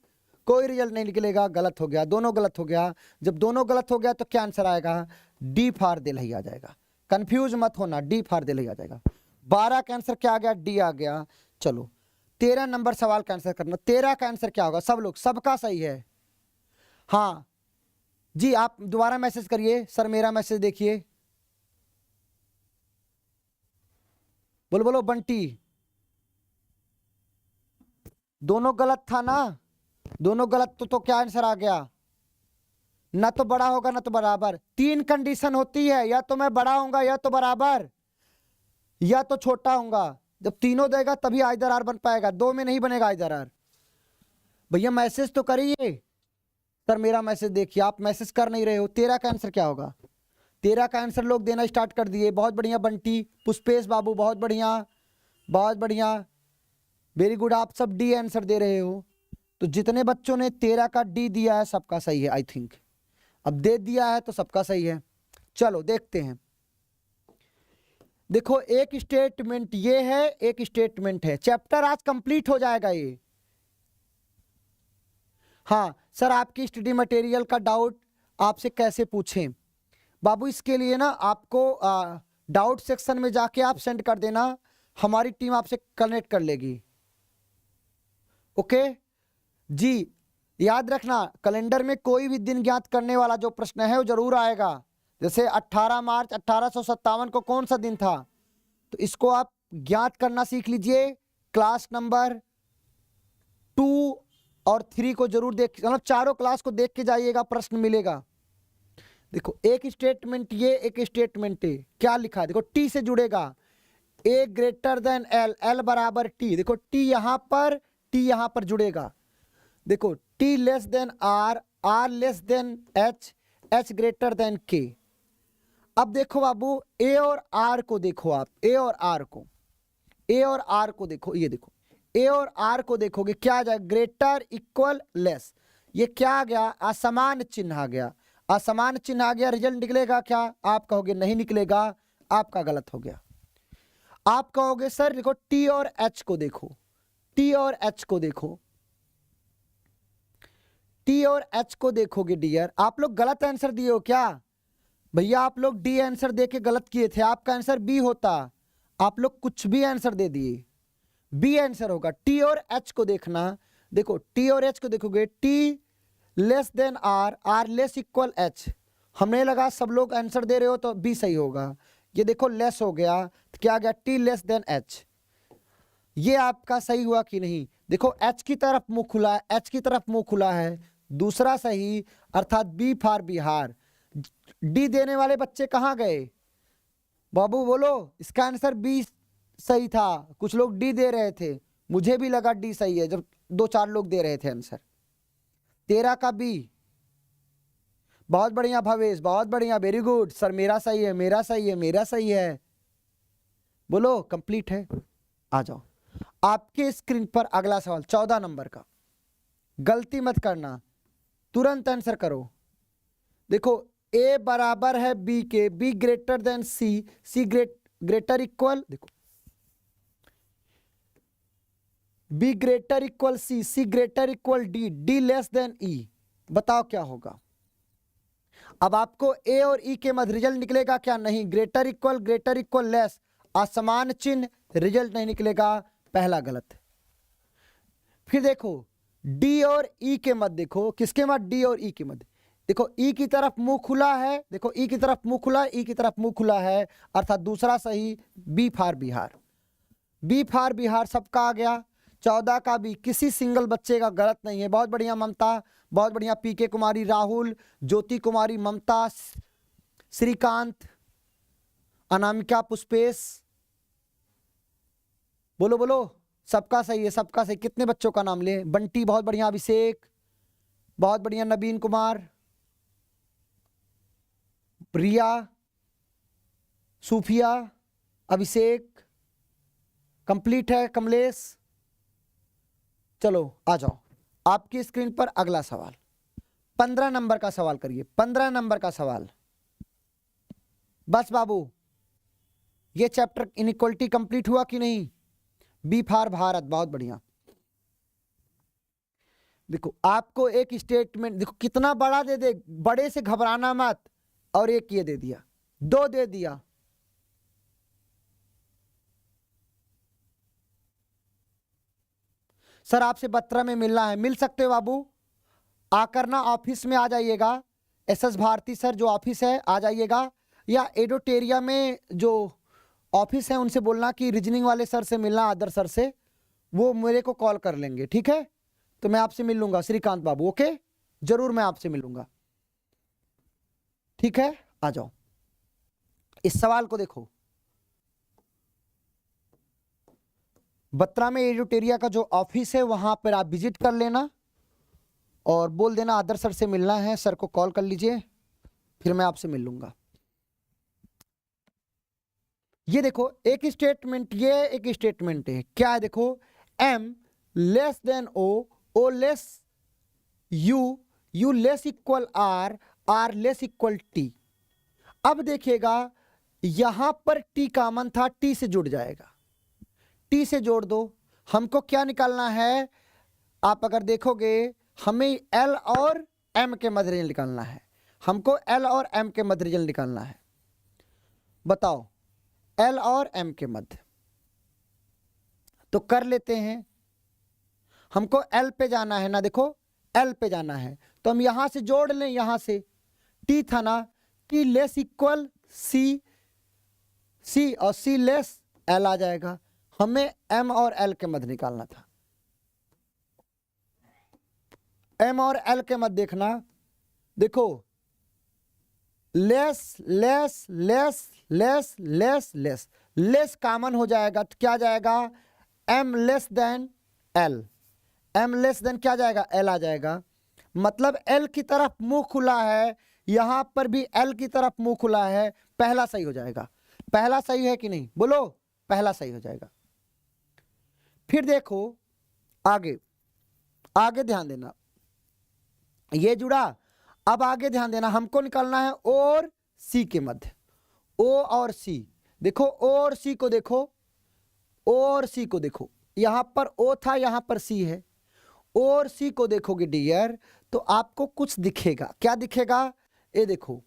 कोई रिजल्ट नहीं निकलेगा, गलत हो गया, दोनों गलत हो गया। जब दोनों गलत हो गया तो क्या आंसर आएगा, डी फॉर दिल्ली आ जाएगा। कंफ्यूज मत होना, डी फॉर दिल्ली आ जाएगा। 12 का आंसर क्या आ गया, डी आ गया। चलो 13 नंबर सवाल का आंसर करना। 13 का आंसर क्या होगा, सब लोग, सबका सही है। हाँ जी, आप दोबारा मैसेज करिए, सर मेरा मैसेज देखिए। बोलो बोलो बंटी, दोनों गलत था ना, दोनों गलत तो क्या आंसर आ गया, ना तो बड़ा होगा ना तो बराबर। 3 कंडीशन होती है, या तो मैं बड़ा होऊंगा, या तो बराबर, या तो छोटा होऊंगा। जब तीनों देगा तभी आइदर आर बन पाएगा, 2 में नहीं बनेगा आइदर आर। भैया मैसेज तो करिए, सर मेरा मैसेज देखिए, आप मैसेज कर नहीं रहे हो। 13 का आंसर क्या होगा, 13 का आंसर लोग देना स्टार्ट कर दिए, बहुत बढ़िया बंटी, पुष्पेश बाबू बहुत बढ़िया, बहुत बढ़िया, वेरी गुड। आप सब डी आंसर दे रहे हो, तो जितने बच्चों ने 13 का डी दिया है सबका सही है आई थिंक। अब दे दिया है तो सबका सही है। चलो देखते हैं, देखो एक स्टेटमेंट ये है, एक स्टेटमेंट है। चैप्टर आज कंप्लीट हो जाएगा ये। हाँ सर, आपकी स्टडी मटेरियल का डाउट आपसे कैसे पूछें? बाबू इसके लिए ना आपको डाउट सेक्शन में जाके आप सेंड कर देना, हमारी टीम आपसे कनेक्ट कर लेगी। ओके जी, याद रखना कैलेंडर में कोई भी दिन ज्ञात करने वाला जो प्रश्न है वो जरूर आएगा। जैसे 18 मार्च 1857 को कौन सा दिन था, तो इसको आप ज्ञात करना सीख लीजिए। क्लास नंबर 2 और 3 को जरूर देख, मतलब चारों क्लास को देख के जाइएगा, प्रश्न मिलेगा। देखो एक स्टेटमेंट ये, एक स्टेटमेंट ये, क्या लिखा है देखो, टी से जुड़ेगा, A greater than L, L बराबर टी। देखो टी यहां पर, टी यहां पर जुड़ेगा। देखो T less than R, R less than H, H greater than K. अब देखो बाबू ए और आर को देखो, आप ए और आर को, ए और आर को देखो, ये देखो ए और आर को देखोगे क्या आ जाएगा, ग्रेटर इक्वल लेस। ये क्या आ गया, असमान चिन्ह आ गया, असमान चिन्ह आ गया। रिजल्ट निकलेगा क्या, आप कहोगे नहीं निकलेगा, आपका गलत हो गया। आप कहोगे सर देखो टी और एच को देखो, टी और एच को देखो, टी और एच को देखोगे डियर, आप लोग गलत आंसर दिए हो क्या भैया? आप लोग डी आंसर देके गलत किए थे, आपका आंसर बी होता, आप लोग कुछ भी आंसर दे दिए, बी आंसर होगा। टी और एच को देखना, देखो टी और एच को देखोगे, T less than R, R less equal H. हमने लगा सब लोग आंसर दे रहे हो तो बी सही होगा, ये देखो लेस हो गया, तो क्या आ गया, टी लेस देन एच। ये आपका सही हुआ कि नहीं? देखो एच की तरफ मुंह खुला है, एच की तरफ मुंह खुला है, दूसरा सही, अर्थात बी फॉर बिहार। डी देने वाले बच्चे कहां गए बाबू, बोलो। इसका आंसर बी सही था, कुछ लोग डी दे रहे थे, मुझे भी लगा डी सही है जब 2-4 लोग दे रहे थे आंसर। 13 का बी, बहुत बढ़िया भवेश, बहुत बढ़िया, वेरी गुड सर, मेरा सही है, मेरा सही है, मेरा सही है, बोलो कंप्लीट है। आ जाओ आपके स्क्रीन पर अगला सवाल 14 नंबर का, गलती मत करना, तुरंत आंसर करो। देखो ए बराबर है बी के, B greater than C, C greater equal, देखो B greater equal C, C greater equal D, D less than E. बताओ क्या होगा? अब आपको ए और ई के मध्य रिजल्ट निकलेगा क्या? नहीं, ग्रेटर इक्वल लेस, असमान चिन्ह, रिजल्ट नहीं निकलेगा, पहला गलत। फिर देखो डी और ई के मध्य, देखो किसके मध्य, डी और ई के मध्य, देखो ई की तरफ मुंह खुला है, देखो ई की तरफ मुंह खुला है, ई की तरफ मुंह खुला है, अर्थात दूसरा सही, B for Bihar, B for Bihar सबका आ गया। 14 का भी किसी सिंगल बच्चे का गलत नहीं है, बहुत बढ़िया ममता, बहुत बढ़िया, पीके कुमारी, राहुल, ज्योति कुमारी, ममता, श्रीकांत, अनामिका, पुष्पेश, बोलो बोलो, सबका सही है, सबका सही। कितने बच्चों का नाम ले, बंटी बहुत बढ़िया, अभिषेक बहुत बढ़िया, नवीन कुमार, प्रिया, सूफिया, अभिषेक, कंप्लीट है, कमलेश। चलो आ जाओ आपकी स्क्रीन पर अगला सवाल, 15 नंबर का सवाल करिए, 15 नंबर का सवाल। बस बाबू ये चैप्टर इनइक्वालिटी कंप्लीट हुआ कि नहीं? बी फॉर भारत, बहुत बढ़िया। देखो आपको एक स्टेटमेंट, देखो कितना बड़ा दे दे, बड़े से घबराना मत, और एक ये दे दिया, 2 दे दिया, सर आपसे 12 में मिलना है, मिल सकते हो बाबू, आकर ना ऑफिस में आ जाइएगा, एसएस भारती सर जो ऑफिस है आ जाइएगा, या एडोटेरिया में जो ऑफिस है उनसे बोलना कि रीजनिंग वाले सर से मिलना, आदर सर से, वो मेरे को कॉल कर लेंगे, ठीक है? तो मैं आपसे मिल लूंगा श्रीकांत बाबू, ओके, जरूर मैं आपसे मिलूंगा, ठीक है? आ जाओ इस सवाल को देखो, 12 में एडोटेरिया का जो ऑफिस है वहां पर आप विजिट कर लेना और बोल देना आदर सर से मिलना है, सर को कॉल कर लीजिए, फिर मैं आपसे मिल लूंगा। ये देखो एक स्टेटमेंट, ये एक स्टेटमेंट है, क्या है देखो, M less than O, O less U, U less equal R, R less equal T. अब देखिएगा यहां पर टी कॉमन था, टी से जुड़ जाएगा, टी से जोड़ दो। हमको क्या निकालना है, आप अगर देखोगे हमें एल और एम के मध्य रिजल्ट निकालना है, हमको एल और एम के मध्य रिजल्ट निकालना है। बताओ एल और एम के मध्य, तो कर लेते हैं। हमको एल पे जाना है ना, देखो एल पे जाना है, तो हम यहां से जोड़ लें, यहां से टी था ना, टी लेस इक्वल सी, सी और सी लेस एल आ जाएगा। हमें एम और एल के मध्य निकालना था। एम और एल के मध्य देखना, देखो less less less less less less less common हो जाएगा, तो क्या जाएगा, M less than L, M less than क्या जाएगा, एल आ जाएगा। मतलब एल की तरफ मुंह खुला है, यहां पर भी एल की तरफ मुंह खुला है, पहला सही हो जाएगा। पहला सही है कि नहीं, बोलो, पहला सही हो जाएगा। फिर देखो आगे, आगे ध्यान देना, ये जुड़ा। अब आगे ध्यान देना, हमको निकालना है ओ और सी के मध्य, ओ और सी। देखो ओ और सी को देखो, ओ और सी को देखो, यहां पर ओ था, यहां पर सी है। ओ और सी को देखोगे डियर, तो आपको कुछ दिखेगा। क्या दिखेगा, ये देखो,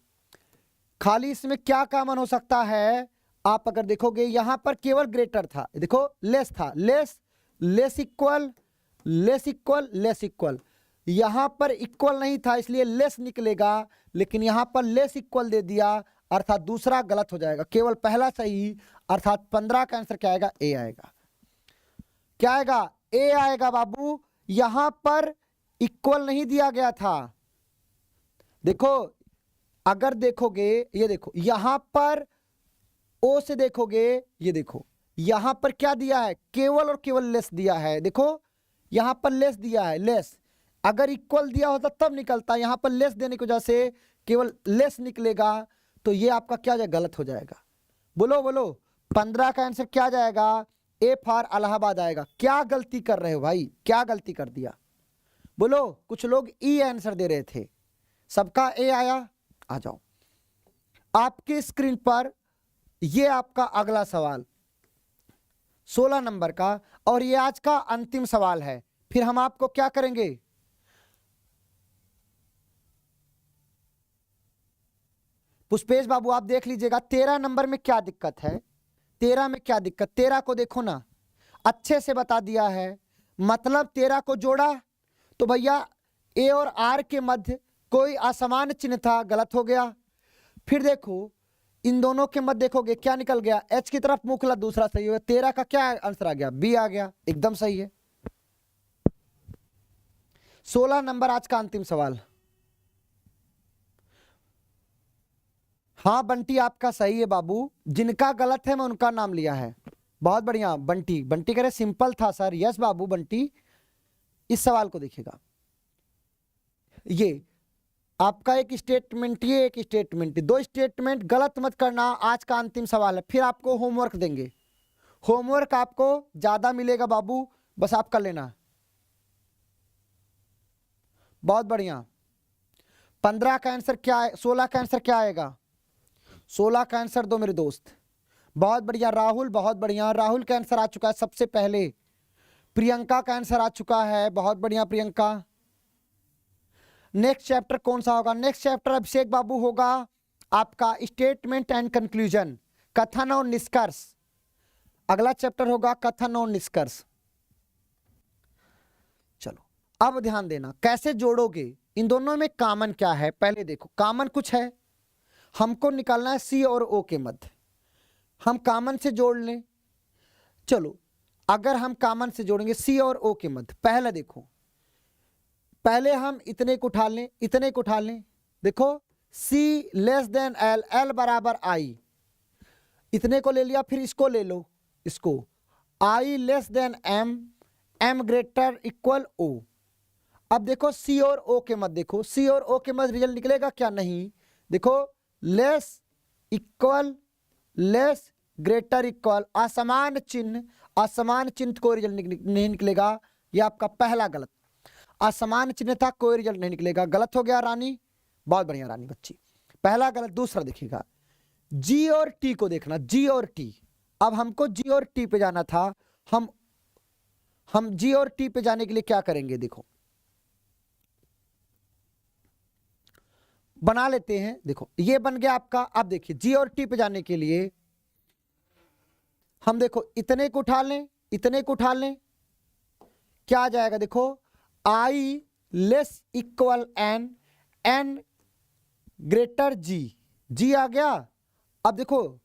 खाली इसमें क्या कॉमन हो सकता है, आप अगर देखोगे यहां पर केवल ग्रेटर था, देखो लेस था, less less equal less equal less equal, यहां पर इक्वल नहीं था इसलिए लेस निकलेगा, लेकिन यहां पर लेस इक्वल दे दिया, अर्थात दूसरा गलत हो जाएगा, केवल पहला सही, अर्थात 15 का आंसर क्या आएगा, ए आएगा। क्या आएगा, ए आएगा बाबू। यहां पर इक्वल नहीं दिया गया था, देखो अगर देखोगे, ये देखो यहां पर ओ से देखोगे, ये देखो यहां पर क्या दिया है, केवल और केवल लेस दिया है। देखो यहां पर लेस दिया है, लेस, अगर इक्वल दिया होता तब निकलता, यहां पर लेस देने की वजह से केवल लेस निकलेगा, तो ये आपका क्या जाएगा, गलत हो जाएगा। बोलो बोलो, 15 का आंसर क्या जाएगा, ए फॉर इलाहाबाद आएगा। क्या गलती कर रहे हो भाई, क्या गलती कर दिया, बोलो। कुछ लोग ई आंसर दे रहे थे, सबका ए आया। आ जाओ आपके स्क्रीन पर, ये आपका अगला सवाल 16 नंबर का, और ये आज का अंतिम सवाल है। फिर हम आपको क्या करेंगे, पुष्पेश बाबू आप देख लीजिएगा 13 नंबर में क्या दिक्कत है, 13 में क्या दिक्कत, 13 को देखो ना, अच्छे से बता दिया है। मतलब 13 को जोड़ा तो भैया ए और आर के मध्य कोई असमान चिन्ह था, गलत हो गया। फिर देखो इन दोनों के मध्य देखोगे क्या निकल गया, एच की तरफ मुंह खुला, दूसरा सही हो गया। 13 का क्या आंसर आ गया, बी आ गया, एकदम सही है। 16 नंबर आज का अंतिम सवाल। हाँ बंटी आपका सही है बाबू, जिनका गलत है मैं उनका नाम लिया है। बहुत बढ़िया बंटी, बंटी कह रहे सिंपल था सर, यस बाबू बंटी। इस सवाल को देखिएगा, ये आपका एक स्टेटमेंट, ये एक स्टेटमेंट, दो स्टेटमेंट, गलत मत करना। आज का अंतिम सवाल है, फिर आपको होमवर्क देंगे, होमवर्क आपको ज्यादा मिलेगा बाबू, बस आप कर लेना। बहुत बढ़िया। 15 का आंसर क्या है, 16 का आंसर क्या आएगा, 16 का आंसर दो मेरे दोस्त। बहुत बढ़िया राहुल, बहुत बढ़िया, राहुल का आंसर आ चुका है सबसे पहले। प्रियंका का आंसर आ चुका है, बहुत बढ़िया प्रियंका। नेक्स्ट चैप्टर कौन सा होगा, नेक्स्ट चैप्टर अभिषेक बाबू होगा आपका स्टेटमेंट एंड कंक्लूजन, कथन और निष्कर्ष। अगला चैप्टर होगा कथन और निष्कर्ष। चलो अब ध्यान देना, कैसे जोड़ोगे, इन दोनों में कॉमन क्या है, पहले देखो कॉमन कुछ है, हमको निकालना है सी और ओ के मध्य, हम कॉमन से जोड़ लें। चलो अगर हम कॉमन से जोड़ेंगे सी और ओ के मध्य, पहले देखो, पहले हम इतने को उठा लें, इतने को उठा लें, देखो C less than L, L बराबर आई, इतने को ले लिया, फिर इसको ले लो, इसको I less than M, M greater equal O. अब देखो सी और ओ के मध्य, देखो सी और ओ के मध्य रिजल्ट निकलेगा क्या, नहीं, देखो less equal less greater equal, असमान चिन्ह, असमान चिन्ह कोई रिजल्ट नहीं निकलेगा, यह आपका पहला गलत, असमान चिन्ह था कोई रिजल्ट नहीं निकलेगा, गलत हो गया रानी, बहुत बढ़िया रानी बच्ची, पहला गलत। दूसरा देखिएगा, जी और टी को देखना, जी और टी। अब हमको जी और टी पे जाना था। हम जी और टी पे जाने के लिए क्या करेंगे, देखो बना लेते हैं। देखो ये बन गया आपका। अब देखिए जी और टी पे जाने के लिए हम देखो इतने को उठा लें, इतने को उठा लें, क्या आ जाएगा, देखो I less equal N, N greater G, G आ गया। अब देखो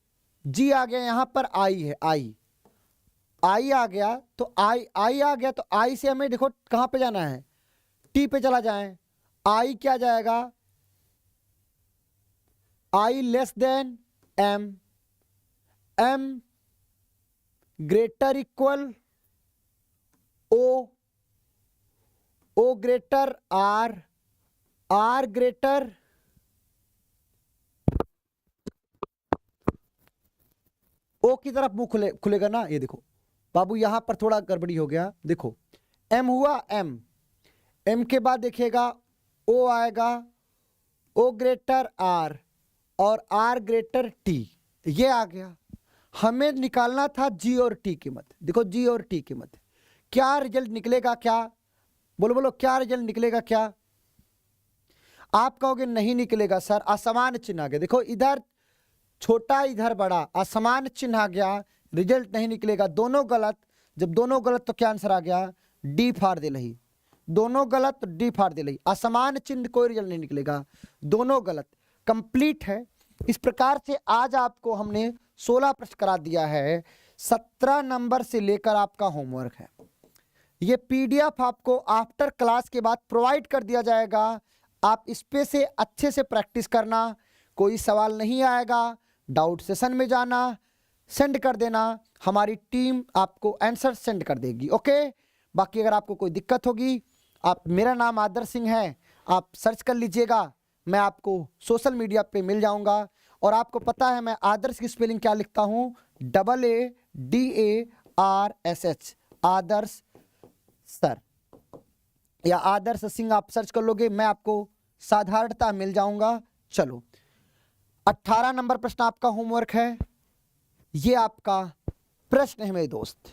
जी आ गया, यहां पर आई है, आई आ गया, तो आई आ गया, तो आई से हमें देखो कहां पे जाना है, टी पे चला जाए। आई क्या जाएगा, I less than M, M greater equal O, O greater R, R greater O की तरफ मुंह खुलेगा ना। ये देखो बाबू यहां पर थोड़ा गड़बड़ी हो गया। देखो एम हुआ, एम, एम के बाद देखिएगा ओ आएगा, ओ ग्रेटर आर और आर ग्रेटर टी, ये आ गया। हमें निकालना था जी और टी की मत। देखो जी और टी की मत, क्या रिजल्ट निकलेगा, क्या बोलो बोलो, क्या रिजल्ट निकलेगा, क्या आप कहोगे नहीं निकलेगा सर, असमान चिन्ह आ गया। देखो इधर छोटा इधर बड़ा, असमान चिन्ह आ गया, रिजल्ट नहीं निकलेगा। दोनों गलत, जब दोनों गलत तो क्या आंसर आ गया, डी फाड़ दे लही। दोनों गलत तो डी फाड़ दे लही, असमान चिन्ह कोई रिजल्ट नहीं निकलेगा, दोनों गलत, कंप्लीट है। इस प्रकार से आज आपको हमने 16 प्रश्न करा दिया है। 17 नंबर से लेकर आपका होमवर्क है। ये पीडीएफ आपको आफ्टर क्लास के बाद प्रोवाइड कर दिया जाएगा। आप इस पे से अच्छे से प्रैक्टिस करना। कोई सवाल नहीं आएगा, डाउट सेशन में जाना, सेंड कर देना, हमारी टीम आपको आंसर सेंड कर देगी। ओके, बाकी अगर आपको कोई दिक्कत होगी, आप, मेरा नाम आदर्श सिंह है, आप सर्च कर लीजिएगा, मैं आपको सोशल मीडिया पे मिल जाऊंगा। और आपको पता है मैं आदर्श की स्पेलिंग क्या लिखता हूँ, AADARSH, आदर्श सर या आदर्श सिंह आप सर्च कर लोगे, मैं आपको साधारणता मिल जाऊंगा। चलो 18 नंबर प्रश्न आपका होमवर्क है। ये आपका प्रश्न है मेरे दोस्त,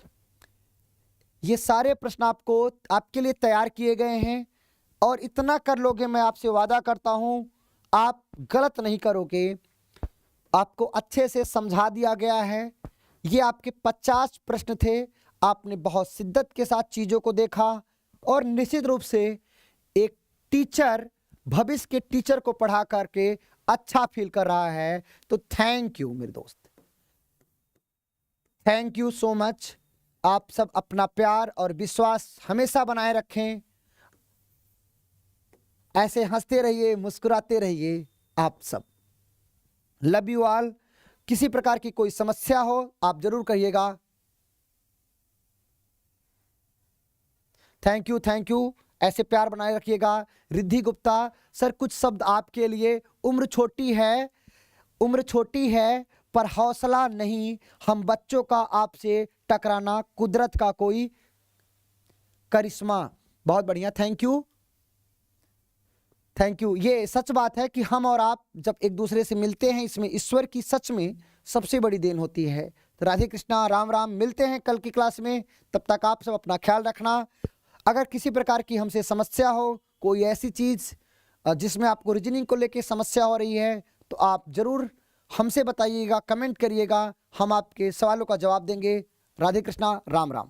ये सारे प्रश्न आपको आपके लिए तैयार किए गए हैं और इतना कर लोगे, मैं आपसे वादा करता हूं आप गलत नहीं करोगे। आपको अच्छे से समझा दिया गया है। ये आपके 50 प्रश्न थे, आपने बहुत शिद्दत के साथ चीज़ों को देखा और निश्चित रूप से एक टीचर भविष्य के टीचर को पढ़ा करके अच्छा फील कर रहा है। तो थैंक यू मेरे दोस्त, थैंक यू सो मच। आप सब अपना प्यार और विश्वास हमेशा बनाए रखें, ऐसे हंसते रहिए, मुस्कुराते रहिए। आप सब लव यू ऑल। किसी प्रकार की कोई समस्या हो आप जरूर कहिएगा। थैंक यू, थैंक यू, ऐसे प्यार बनाए रखिएगा। रिद्धि गुप्ता सर, कुछ शब्द आपके लिए। उम्र छोटी है, उम्र छोटी है पर हौसला नहीं, हम बच्चों का आपसे टकराना कुदरत का कोई करिश्मा। बहुत बढ़िया, थैंक यू, थैंक यू। ये सच बात है कि हम और आप जब एक दूसरे से मिलते हैं, इसमें ईश्वर की सच में सबसे बड़ी देन होती है। तो राधे कृष्णा, राम राम, मिलते हैं कल की क्लास में। तब तक आप सब अपना ख्याल रखना। अगर किसी प्रकार की हमसे समस्या हो, कोई ऐसी चीज़ जिसमें आपको रीजनिंग को लेके समस्या हो रही है, तो आप ज़रूर हमसे बताइएगा, कमेंट करिएगा, हम आपके सवालों का जवाब देंगे। राधे कृष्णा, राम राम।